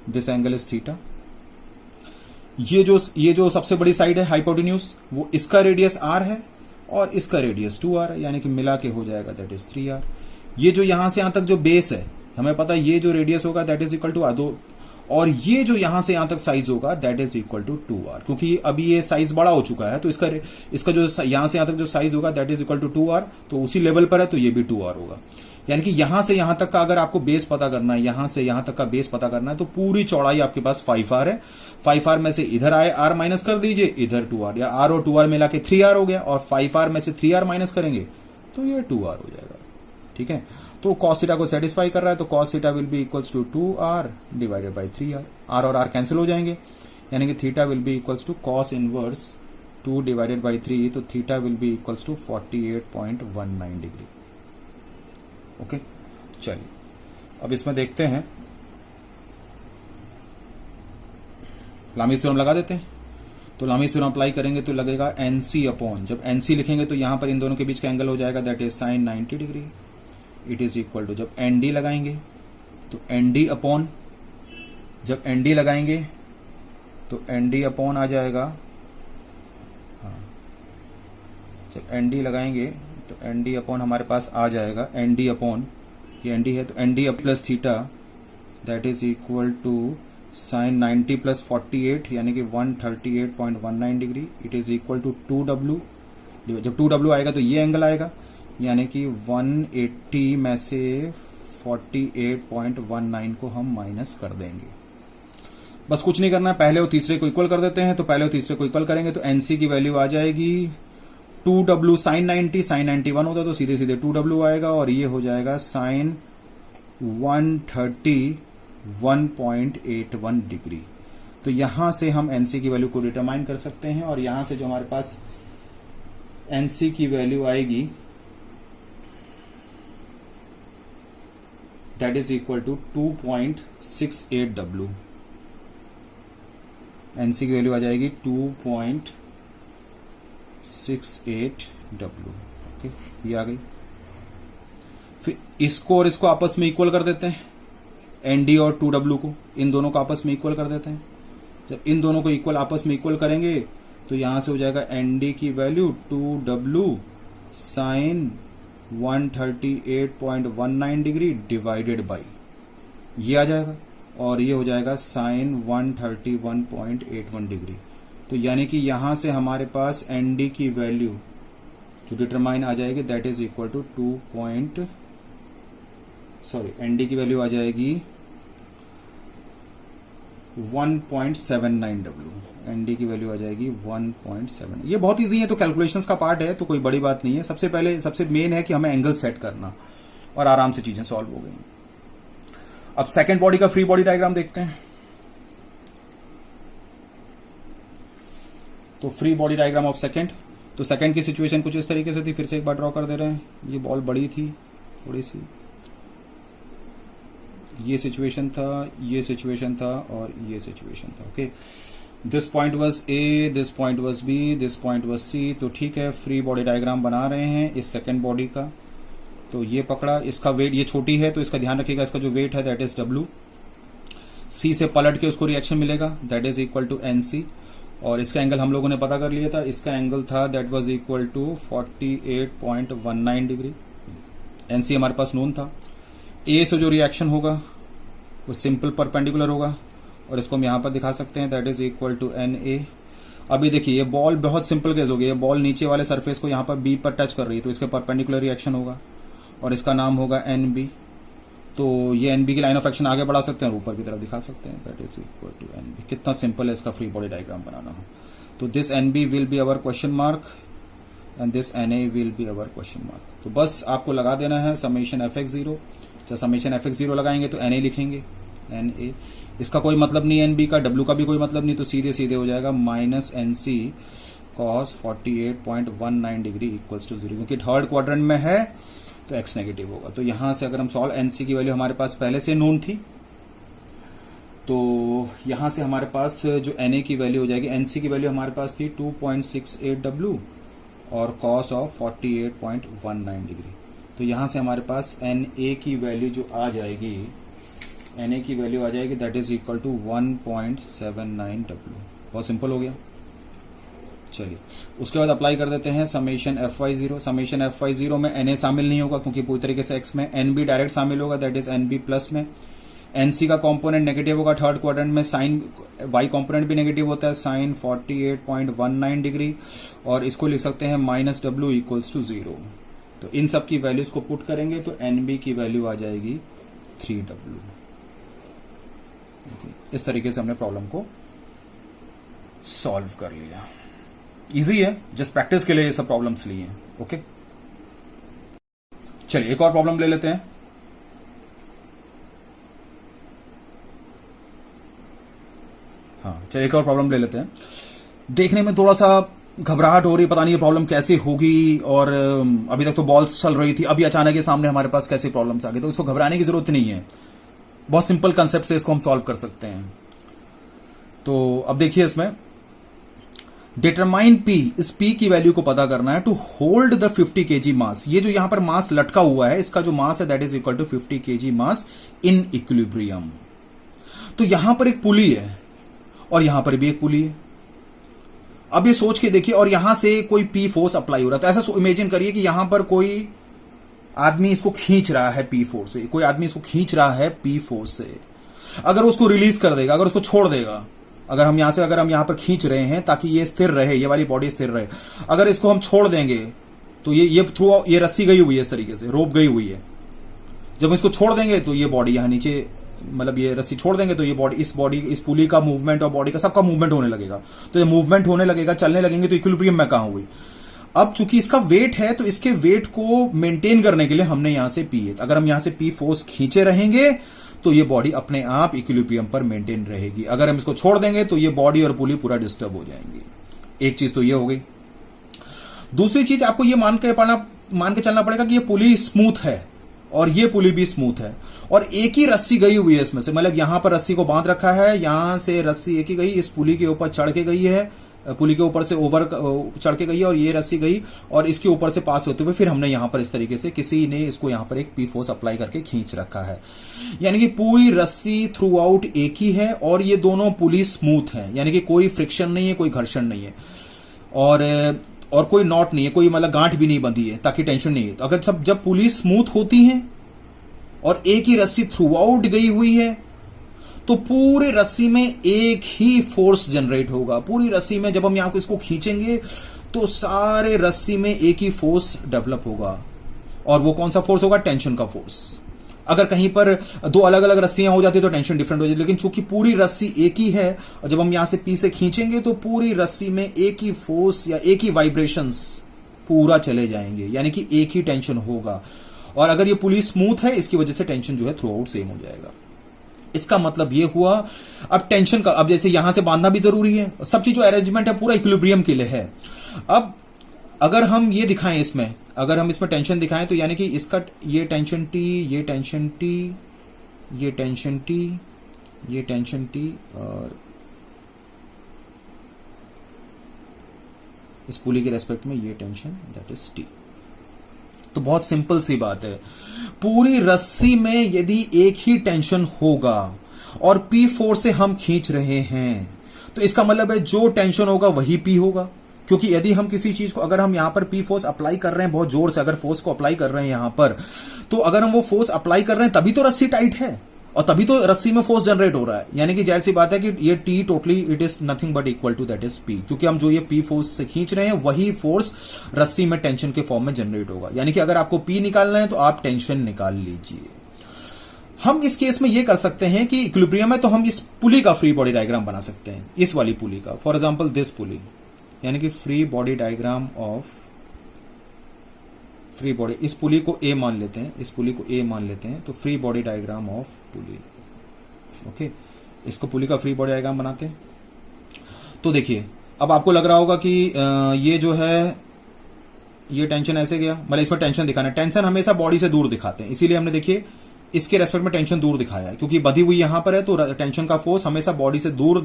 दिस एंगल इज थीटा। ये जो सबसे बड़ी साइड है हाइपोटेन्यूज, वो इसका रेडियस R है और इसका रेडियस 2R है, यानी कि मिला के हो जाएगा दैट इज 3R। ये जो यहां से यहां तक जो बेस है हमें पता है ये जो रेडियस होगा that is equal to R2, और ये जो यहां से यहां तक साइज होगा that is equal to 2R, क्योंकि अभी ये साइज बड़ा हो चुका है तो इसका जो यहां से यहां तक जो साइज होगा that is equal to 2R, तो उसी लेवल पर है तो ये भी 2R होगा। यानी कि यहां से यहां तक का अगर आपको बेस पता करना है, यहां से यहां तक का बेस पता करना है, तो पूरी चौड़ाई आपके पास 5R है। 5R में से इधर आए R माइनस कर दीजिए, इधर 2R, या R और 2R मिला के 3R हो गया, और 5R में से 3R माइनस करेंगे तो ये 2R हो जाएगा। ठीक है। तो cos थीटा को सेटिस्फाई कर रहा है, तो cos theta will be equals to 2r divided by 3r। r और r कैंसिल हो जाएंगे, यानी कि theta will be equals to cos inverse 2 divided by 3, तो theta will be equals to 48.19 degree. Okay, चलिए अब इसमें देखते हैं, लामीज थ्योरम लगा देते हैं। तो लामीज थ्योरम अप्लाई करेंगे तो लगेगा एनसी अपॉन, जब एनसी लिखेंगे तो यहां पर इन दोनों के बीच का एंगल हो जाएगा that is sine 90 degree. It is equal to, जब एनडी लगाएंगे तो एनडी अपॉन, जब एनडी लगाएंगे तो एनडी अपॉन आ जाएगा, हाँ, जब एनडी लगाएंगे तो एनडी अपॉन हमारे पास आ जाएगा एनडी अपॉन, ये एनडी है तो ND plus theta that is equal to sine 90 plus 48 यानी कि 138.19 degree. It is equal to 2w, जब 2w आएगा तो ये एंगल आएगा, यानी कि 180 में से 48.19 को हम माइनस कर देंगे। बस कुछ नहीं करना है, पहले और तीसरे को इक्वल कर देते हैं। तो पहले और तीसरे को इक्वल करेंगे तो एनसी की वैल्यू आ जाएगी 2w साइन 90, साइन 91 होता तो सीधे सीधे 2w आएगा, और ये हो जाएगा साइन 131.81 डिग्री। तो यहां से हम एनसी की वैल्यू को डिटरमाइन कर सकते हैं, और यहां से जो हमारे पास एनसी की वैल्यू आएगी that is equal to 2.68w। NC की वैल्यू आ जाएगी 2.68w। ओके, ये आ गई। फिर इसको और इसको आपस में इक्वल कर देते हैं, एनडी और 2w को, इन दोनों को आपस में इक्वल कर देते हैं। जब इन दोनों को इक्वल आपस में इक्वल करेंगे तो यहां से हो जाएगा एनडी की value 2w sine 138.19 degree divided by, ये आ जाएगा, और ये हो जाएगा साइन 131.81 डिग्री। तो यानी कि यहां से हमारे पास एनडी की वैल्यू जो डिटरमाइन आ जाएगी that is equal to ND की वैल्यू आ जाएगी 1.79w। एनडी की वैल्यू आ जाएगी 1.7। ये बहुत इजी है, तो कैलकुलेशंस का पार्ट है, तो कोई बड़ी बात नहीं है। सबसे पहले सबसे मेन है कि हमें एंगल सेट करना, और आराम से चीजें सॉल्व हो गई। अब सेकंड बॉडी का फ्री बॉडी डायग्राम देखते हैं। तो free body diagram of second, तो सेकंड की सिचुएशन कुछ इस तरीके से थी, फिर से एक बार ड्रॉ कर दे रहे हैं। ये बॉल बड़ी थी थोड़ी सी, ये सिचुएशन था, ये सिचुएशन था, और ये सिचुएशन था। Okay, this point was A, this point was B, this point was C. तो ठीक है, फ्री बॉडी डायग्राम बना रहे हैं इस सेकंड बॉडी का। तो ये पकड़ा, इसका वेट, ये छोटी है तो इसका ध्यान रखिएगा, इसका जो वेट है दैट इज डब्ल्यू। सी से पलट के उसको रिएक्शन मिलेगा that is equal to N C, और इसका एंगल हम लोगों ने पता कर लिया था, इसका एंगल था that was equal to 48.19 degree. N C हमारे पास नोन था। ए से जो रिएक्शन होगा वो सिंपल परपेंडिकुलर होगा, और इसको हम यहां पर दिखा सकते हैं that is equal to N A. अभी देखिए ये बॉल बहुत सिंपल केस हो गया, ये बॉल नीचे वाले सरफेस को यहां पर बी पर टच कर रही है, तो इसके परपेंडिकुलर रिएक्शन होगा, और इसका नाम होगा एन बी। तो ये एन बी की लाइन ऑफ एक्शन आगे बढ़ा सकते हैं और ऊपर की तरफ दिखा सकते हैं that is equal to N B. कितना सिंपल है इसका फ्री बॉडी डायग्राम बनाना हो। तो this N B will be our question mark and this N A will be our question mark. तो बस आपको लगा देना है समेशन एफ एक्स जीरो। जब समेशन एफ एक्स जीरो लगाएंगे तो एन ए लिखेंगे, एन ए। इसका कोई मतलब नहीं एन बी का, डब्ल्यू का भी कोई मतलब नहीं, तो सीधे सीधे हो जाएगा minus N C cos 48.19 degree equals to 0, क्योंकि थर्ड क्वाड्रेंट में है तो एक्स नेगेटिव होगा। तो यहां से अगर हम सॉल्व, एनसी की वैल्यू हमारे पास पहले से नोन थी, तो यहां से हमारे पास जो एनए की वैल्यू हो जाएगी, एनसी की वैल्यू हमारे पास थी 2.68w और कॉस ऑफ 48.19 डिग्री। तो यहां से हमारे पास एन ए की वैल्यू जो आ जाएगी, एन ए की वैल्यू आ जाएगी that is equal to 1.79w। बहुत सिंपल हो गया। चलिए उसके बाद अप्लाई कर देते हैं summation F Y zero. Summation F Y zero में एन ए शामिल नहीं होगा क्योंकि पूरी तरीके से एक्स में, एन बी डायरेक्ट शामिल होगा that is N B plus में। एनसी का कंपोनेंट नेगेटिव होगा थर्ड क्वाड्रेंट में, साइन वाई कंपोनेंट भी नेगेटिव होता है साइन 48.19 डिग्री, और इसको लिख सकते हैं माइनस डब्ल्यू इक्वल्स टू 0। तो इन सब की वैल्यूज को पुट करेंगे तो एनबी की वैल्यू आ जाएगी 3w। इस तरीके से हमने प्रॉब्लम को सॉल्व कर लिया। इजी है, जस्ट प्रैक्टिस के लिए ये सब प्रॉब्लम्स लिए हैं। ओके, चलिए एक और प्रॉब्लम ले लेते हैं। हाँ चलिए एक और प्रॉब्लम ले लेते हैं। देखने में थोड़ा सा घबराहट हो रही, पता नहीं ये प्रॉब्लम कैसे होगी, और अभी तक तो बॉल्स चल रही थी, अभी अचानक के सामने हमारे पास कैसे प्रॉब्लम्स आ गई, तो इसको घबराने की जरूरत नहीं है। बहुत सिंपल कंसेप्ट से इसको हम सॉल्व कर सकते हैं। तो अब देखिए इसमें डिटरमाइन पी, इस पी की वैल्यू को पता करना है टू होल्ड द 50 kg मास। ये जो यहां पर मास लटका हुआ है, इसका जो मास है that is equal to 50 kg mass in equilibrium. तो यहां पर एक पुली है और यहां पर भी एक पुली है। अब ये सोच के देखिए, और यहां से कोई पी फोर्स अप्लाई हो रहा था। ऐसा इमेजिन करिए कि यहां पर कोई आदमी इसको खींच रहा है पी फोर्स से, कोई आदमी इसको खींच रहा है पी फोर्स से। अगर उसको रिलीज कर देगा, अगर उसको छोड़ देगा, अगर हम यहां पर खींच रहे हैं ताकि ये स्थिर रहे, ये वाली बॉडी स्थिर रहे, अगर इसको हम छोड़ देंगे तो ये थ्रू ये रस्सी गई हुई है, इस तरीके से रोप गई हुई है। जब इसको छोड़ देंगे तो ये बॉडी यहां नीचे, मतलब ये रस्सी छोड़ देंगे तो ये बॉडी इस पुली का मूवमेंट और बॉडी का सबका मूवमेंट होने लगेगा। तो ये मूवमेंट होने लगेगा, चलने लगेंगे, तो इक्विलिब्रियम में कहां हुई। अब चूंकि इसका वेट है तो इसके वेट को मेंटेन करने के लिए हमने यहां से पी, अगर हम यहां से पी फोर्स खींचे रहेंगे तो ये बॉडी अपने आप इक्विलिब्रियम पर मेंटेन रहेगी। अगर हम इसको छोड़ देंगे तो ये बॉडी और पुली पूरा डिस्टर्ब हो जाएंगी। एक चीज तो ये हो गई। दूसरी चीज आपको ये मान के चलना पड़ेगा कि ये पुली स्मूथ है और ये पुली भी स्मूथ है, और एक ही रस्सी गई हुई है इसमें से, मतलब यहां पर रस्सी को बांध रखा है, यहां से रस्सी एक ही गई, इस पुली के ऊपर चढ़ के गई है, पुली के ऊपर से ओवर चढ़ के गई है, और ये रस्सी गई और इसके ऊपर से पास होते हुए फिर हमने यहां पर इस तरीके से किसी ने इसको यहां पर एक पी फोर्स अप्लाई करके खींच रखा है। यानी कि पूरी रस्सी थ्रू आउट एक ही है और ये दोनों पुली स्मूथ है, यानी कि कोई फ्रिक्शन नहीं है, कोई घर्षण नहीं है, और कोई नॉट नहीं है, कोई मतलब गांठ भी नहीं बंधी है ताकि टेंशन नहीं है। तो अगर जब पुली स्मूथ होती है और एक ही रस्सी थ्रू आउट गई हुई है तो पूरे रस्सी में एक ही फोर्स जनरेट होगा। पूरी रस्सी में जब हम यहां को इसको खींचेंगे तो सारे रस्सी में एक ही फोर्स डेवलप होगा, और वो कौन सा फोर्स होगा? टेंशन का फोर्स। अगर कहीं पर दो अलग अलग रस्सियां हो जाती तो टेंशन डिफरेंट हो जाती, लेकिन चूंकि पूरी रस्सी एक ही है और जब हम यहां से पी से खींचेंगे तो पूरी रस्सी में एक ही फोर्स या एक ही वाइब्रेशंस पूरा चले जाएंगे, यानी कि एक ही टेंशन होगा। और अगर ये पुली स्मूथ है, इसकी वजह से टेंशन जो है थ्रू आउट सेम हो जाएगा। इसका मतलब ये हुआ, अब टेंशन का, अब जैसे यहां से बांधना भी जरूरी है, सब चीज जो अरेंजमेंट है पूरा इक्विलिब्रियम के लिए है। अब अगर हम ये दिखाएं इसमें, अगर हम इसमें टेंशन दिखाएं तो यानी कि इसका ये टेंशन टी, ये टेंशन टी, ये टेंशन टी, ये टेंशन टी, और इस पुली के रेस्पेक्ट में ये टेंशन दैट इज टी। तो बहुत सिंपल सी बात है, पूरी रस्सी में यदि एक ही टेंशन होगा और पी फोर्स से हम खींच रहे हैं तो इसका मतलब है जो टेंशन होगा वही पी होगा। क्योंकि यदि हम किसी चीज को, अगर हम यहां पर पी फोर्स अप्लाई कर रहे हैं बहुत जोर से, अगर फोर्स को अप्लाई कर रहे हैं यहां पर, तो अगर हम वो फोर्स अप्लाई कर रहे हैं तभी तो रस्सी टाइट है और तभी तो रस्सी में फोर्स जनरेट हो रहा है। यानी कि जाहिर सी बात है कि ये T totally it is nothing but equal to that is P, क्योंकि हम जो ये पी फोर्स से खींच रहे हैं वही फोर्स रस्सी में टेंशन के फॉर्म में जनरेट होगा। यानी कि अगर आपको पी निकालना है तो आप टेंशन निकाल लीजिए। हम इस केस में ये कर सकते हैं कि इक्विलिब्रियम है तो हम इस पुली का फ्री बॉडी डायग्राम बना सकते हैं, इस वाली पुली का, फॉर एग्जाम्पल दिस पुली, यानी कि free body diagram of free body. इस पुली को ए मान लेते हैं, इस पुली को ए मान लेते हैं, तो free body diagram of pulley. Okay, इसको पुली का फ्री बॉडी डायग्राम बनाते हैं। तो देखिए अब आपको लग रहा होगा कि ये जो है ये टेंशन ऐसे गया, मतलब इसमें टेंशन दिखाना है। टेंशन हमेशा बॉडी से दूर दिखाते हैं, इसीलिए हमने देखिए इसके रेस्पेक्ट में टेंशन दूर दिखाया है, क्योंकि बधी हुई यहां पर है तो टेंशन का फोर्स हमेशा बॉडी से दूर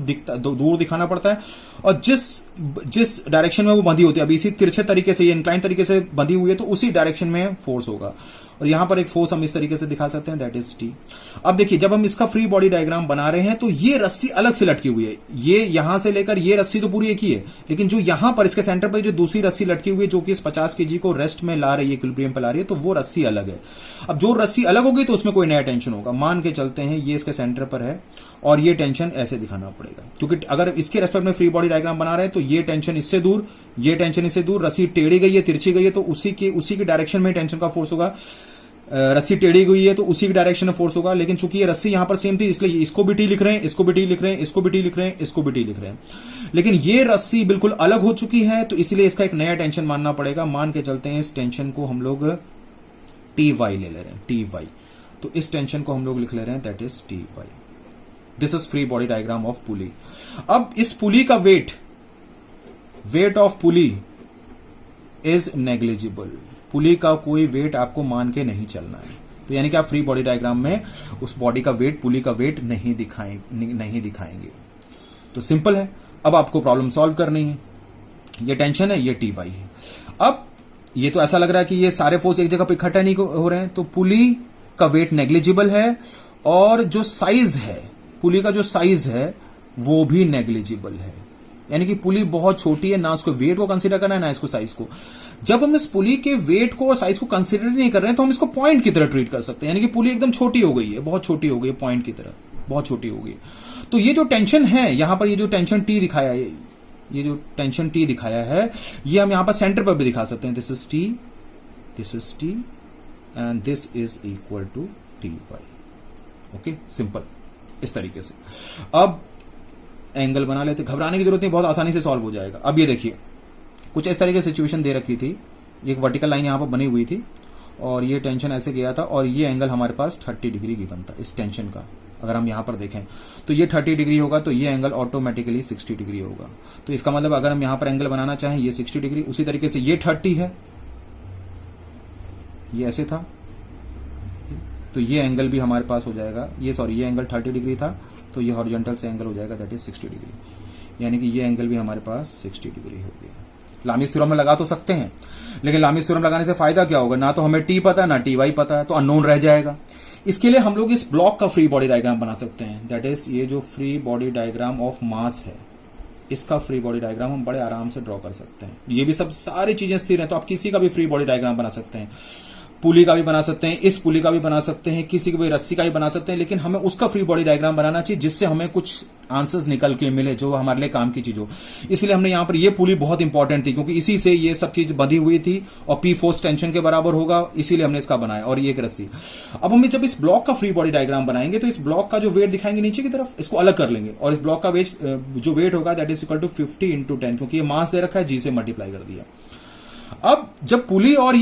दिखाना पड़ता है। और जिस डायरेक्शन में वो बंधी होती है, अभी इसी तिरछे तरीके से, ये इंक्लाइन तरीके से बंधी हुई है तो उसी डायरेक्शन में फोर्स होगा। और यहां पर एक फोर्स हम इस तरीके से दिखा सकते हैं, दैट इज टी। अब देखिए जब हम इसका फ्री बॉडी डायग्राम बना रहे हैं तो ये रस्सी अलग से लटकी हुई है, ये यहां से लेकर ये रस्सी तो पूरी एक ही है, लेकिन जो यहां पर इसके सेंटर पर जो दूसरी रस्सी लटकी हुई है जो कि इस 50 kg को रेस्ट में ला रही है, इक्विलिब्रियम पे ला रही है, तो वो रस्सी अलग है। अब जो रस्सी अलग होगी तो उसमें कोई नया टेंशन होगा। मान के चलते हैं ये इसके सेंटर पर है और ये टेंशन ऐसे दिखाना पड़ेगा, क्योंकि अगर इसके रेस्पेक्ट में फ्री बॉडी डायग्राम बना रहे हैं तो ये टेंशन इससे दूर, ये टेंशन इससे दूर, रस्सी टेढ़ी गई है, तिरछी गई है, तो उसी की डायरेक्शन में टेंशन का फोर्स होगा। रस्सी टेढ़ी गई है तो उसी की डायरेक्शन में फोर्स होगा। लेकिन चूंकि ये रस्सी यहां पर सेम थी इसलिए इसको भी टी लिख रहे हैं, इसको भी टी लिख रहे हैं, इसको भी टी लिख रहे हैं, इसको भी टी लिख रहे हैं। लेकिन ये रस्सी बिल्कुल अलग हो चुकी है तो इसलिए इसका एक नया टेंशन मानना पड़ेगा। मान के चलते हैं इस टेंशन को हम लोग टी वाई ले ले रहे हैं, टी वाई। तो इस टेंशन को हम लोग लिख ले रहे हैं that is T Y. This is free body diagram of pulley. अब इस पुली का weight of pulley is negligible. Pulley का कोई वेट आपको मान के नहीं चलना है। तो यानी कि आप फ्री बॉडी डायग्राम में उस बॉडी का वेट, पुली का वेट नहीं दिखाएंगे। तो सिंपल है, अब आपको प्रॉब्लम सॉल्व करनी है। ये टेंशन है, ये टी वाई है। अब ये तो ऐसा लग रहा है कि ये सारे फोर्स एक जगह पे इकट्ठा नहीं हो रहे हैं, तो पुली का वेट नेग्लिजिबल है और जो साइज है, पुली का जो साइज है वो भी नेग्लिजिबल है। यानी कि पुली बहुत छोटी है, ना उसको वेट को कंसीडर करना है ना इसको साइज को। जब हम इस पुली के वेट को और साइज को कंसीडर नहीं कर रहे हैं तो हम इसको पॉइंट की तरह ट्रीट कर सकते हैं। यानी कि पुली एकदम छोटी हो गई है, बहुत छोटी हो गई है, पॉइंट की तरह बहुत छोटी हो गई। तो ये जो टेंशन है यहां पर, ये जो टेंशन टी दिखाया है, ये जो टेंशन टी दिखाया है, ये हम यहां पर सेंटर पर भी दिखा सकते हैं। This is T, this is T and this is equal to T Y. Okay, simple इस तरीके से। अब एंगल बना लेते, घबराने की जरूरत नहीं, बहुत आसानी से सॉल्व हो जाएगा। अब ये देखिए, कुछ इस तरीके की सिचुएशन दे रखी थी, एक वर्टिकल लाइन यहां पर बनी हुई थी और ये टेंशन ऐसे गया था और ये एंगल हमारे पास 30 डिग्री गिवन था इस टेंशन का। अगर हम यहां पर देखें तो ये 30 डिग्री होगा, तो ये एंगल ऑटोमेटिकली 60 डिग्री होगा। तो इसका मतलब अगर हम यहां पर एंगल बनाना चाहें, ये 60 डिग्री, उसी तरीके से ये 30 है, ये ऐसे था, तो ये एंगल भी हमारे पास हो जाएगा, ये एंगल 30 डिग्री था, तो ये हॉरिजॉन्टल से एंगल हो जाएगा दैट इज 60 डिग्री। यानी कि ये एंगल भी हमारे पास 60 डिग्री हो गया। लामीज थ्योरम में लगा तो सकते हैं, लेकिन लामीज थ्योरम लगाने से फायदा क्या होगा? ना तो हमें टी पता है ना टी वाई पता है, तो अननोन रह जाएगा। इसके लिए हम लोग इस ब्लॉक का फ्री बॉडी डायग्राम बना सकते हैं। दैट इज ये जो free body diagram of mass है, इसका फ्री बॉडी डायग्राम हम बड़े आराम से ड्रॉ कर सकते हैं। ये भी सब सारी चीजें स्थिर हैं, तो आप किसी का भी फ्री बॉडी डायग्राम बना सकते हैं। पुली का भी बना सकते हैं, इस पुली का भी बना सकते हैं, किसी की भी रस्सी का भी बना सकते हैं, लेकिन हमें उसका फ्री बॉडी डायग्राम बनाना चाहिए जिससे हमें कुछ आंसर्स निकल के मिले जो हमारे लिए काम की चीज हो। इसलिए हमने यहां पर ये पुली बहुत इंपॉर्टेंट थी, क्योंकि इसी से ये सब चीज बंधी हुई थी और पी फोर्स टेंशन के बराबर होगा, इसीलिए हमने इसका बनाया। और ये एक रस्सी। अब हम जब इस ब्लॉक का फ्री बॉडी डायग्राम बनाएंगे तो इस ब्लॉक का जो वेट दिखाएंगे नीचे की तरफ, इसको अलग कर लेंगे और इस ब्लॉक का जो वेट होगा दैट इज इक्वल टू 50 × 10, क्योंकि ये मास दे रखा है, जी से मल्टीप्लाई कर दिया। अब जब पुली और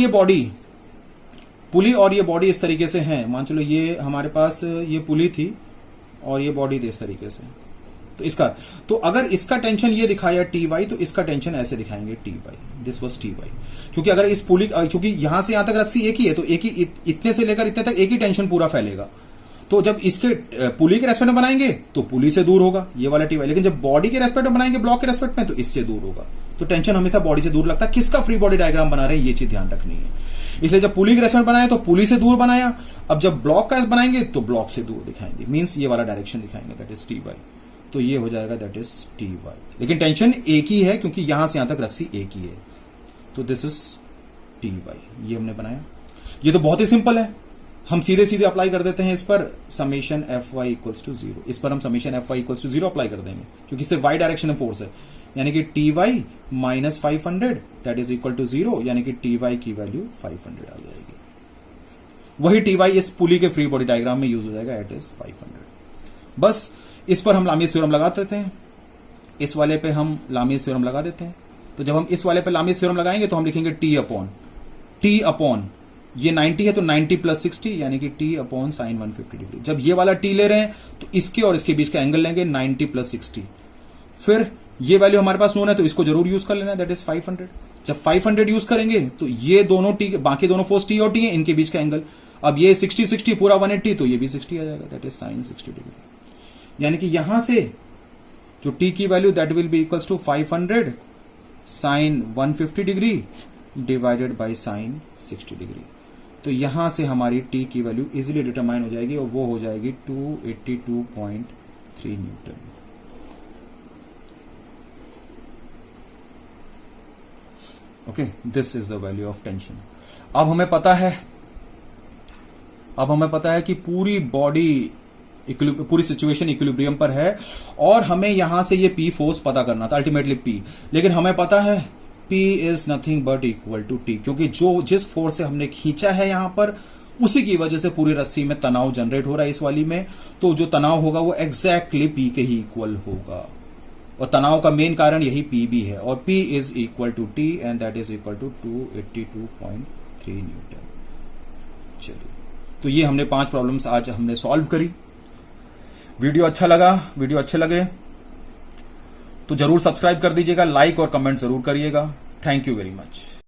ये बॉडी इस तरीके से हैं, मान चलो ये हमारे पास ये पुली थी और ये बॉडी थी इस तरीके से, तो अगर इसका टेंशन ये दिखाया टी वाई, तो इसका टेंशन ऐसे दिखाएंगे T Y, this was T Y. क्योंकि अगर इस पुली, क्योंकि यहां से यहां तक रस्सी एक ही है, तो एक ही, इतने से लेकर इतने तक एक ही टेंशन पूरा फैलेगा। तो जब इसके पुली के रेस्पेक्ट में बनाएंगे तो पुली से दूर होगा ये वाला टी वाई, लेकिन जब बॉडी के रेस्पेक्ट में बनाएंगे, ब्लॉक के रेस्पेक्ट में, तो इससे दूर होगा। तो टेंशन हमेशा बॉडी से दूर लगता है। किसका फ्री बॉडी डायग्राम बना रहे हैं ये चीज ध्यान रखनी है। इसलिए जब पुली के रेस्पेक्ट बनाया तो पुली से दूर बनाया, अब जब ब्लॉक का बनाएंगे तो ब्लॉक से दूर दिखाएंगे, मींस ये वाला डायरेक्शन दिखाएंगे, दैट इज टी वाई। तो ये हो जाएगा दैट इज टी वाई, लेकिन टेंशन एक ही है क्योंकि यहां से यहां तक रस्सी एक ही है। तो दिस इज टी वाई, ये हमने बनाया। ये तो बहुत ही सिंपल है, हम सीधे सीधे अप्लाई कर देते हैं इस पर summation F Y equals to 0। इस पर हम summation F Y equals to 0 apply कर देंगे, क्योंकि इससे वाई डायरेक्शन में फोर्स है। यानी कि T Y minus 500 that is equal to 0, यानी कि टी वाई की वैल्यू 500 आ जाएगी। वही टी वाई इस पुली के फ्री बॉडी डायग्राम में यूज हो जाएगा, इट इज 500। बस इस पर हम लामीज थ्योरम लगा देते हैं, इस वाले पे हम लामीज थ्योरम लगा देते हैं। तो जब हम इस वाले पे लामीज थ्योरम लगाएंगे तो हम लिखेंगे टी अपॉन ये 90 है तो 90 + 60, यानी कि टी अपॉन साइन 150 डिग्री। जब ये वाला टी ले रहे हैं तो इसके और इसके बीच का एंगल लेंगे 90 + 60। फिर ये वैल्यू हमारे पास नोन है तो इसको जरूर यूज कर लेना, दैट इज 500। जब 500 यूज करेंगे तो ये दोनों टी, बाकी दोनों फोर्स टी और टी है, इनके बीच का एंगल, अब ये 60 पूरा 180, तो ये भी 60 आ जाएगा, दैट इज साइन 60 डिग्री। यानी कि यहां से जो टी की value that will be equals to 500 sine 150 degree divided by sine 60 degree. तो यहां से हमारी टी की वैल्यू इजीली डिटरमाइन हो जाएगी और वो हो जाएगी 282.3 Newton. Okay, this is the value of tension. अब हमें पता है कि पूरी बॉडी, पूरी सिचुएशन इक्विलिब्रियम पर है और हमें यहां से ये पी फोर्स पता करना था, अल्टीमेटली पी। लेकिन हमें पता है P is nothing but equal to T, क्योंकि जिस फोर्स से हमने खींचा है यहां पर, उसी की वजह से पूरी रस्सी में तनाव जनरेट हो रहा है इस वाली में। तो जो तनाव होगा वो एग्जैक्टली पी के ही इक्वल होगा, और तनाव का मेन कारण यही पी भी है, और P is equal to T and that is equal to 282.3 newton. चलिए, तो ये हमने 5 प्रॉब्लम्स आज हमने सॉल्व करी। वीडियो अच्छा लगा, वीडियो अच्छे लगे तो जरूर सब्सक्राइब कर दीजिएगा, लाइक और कमेंट जरूर करिएगा। Thank you very much.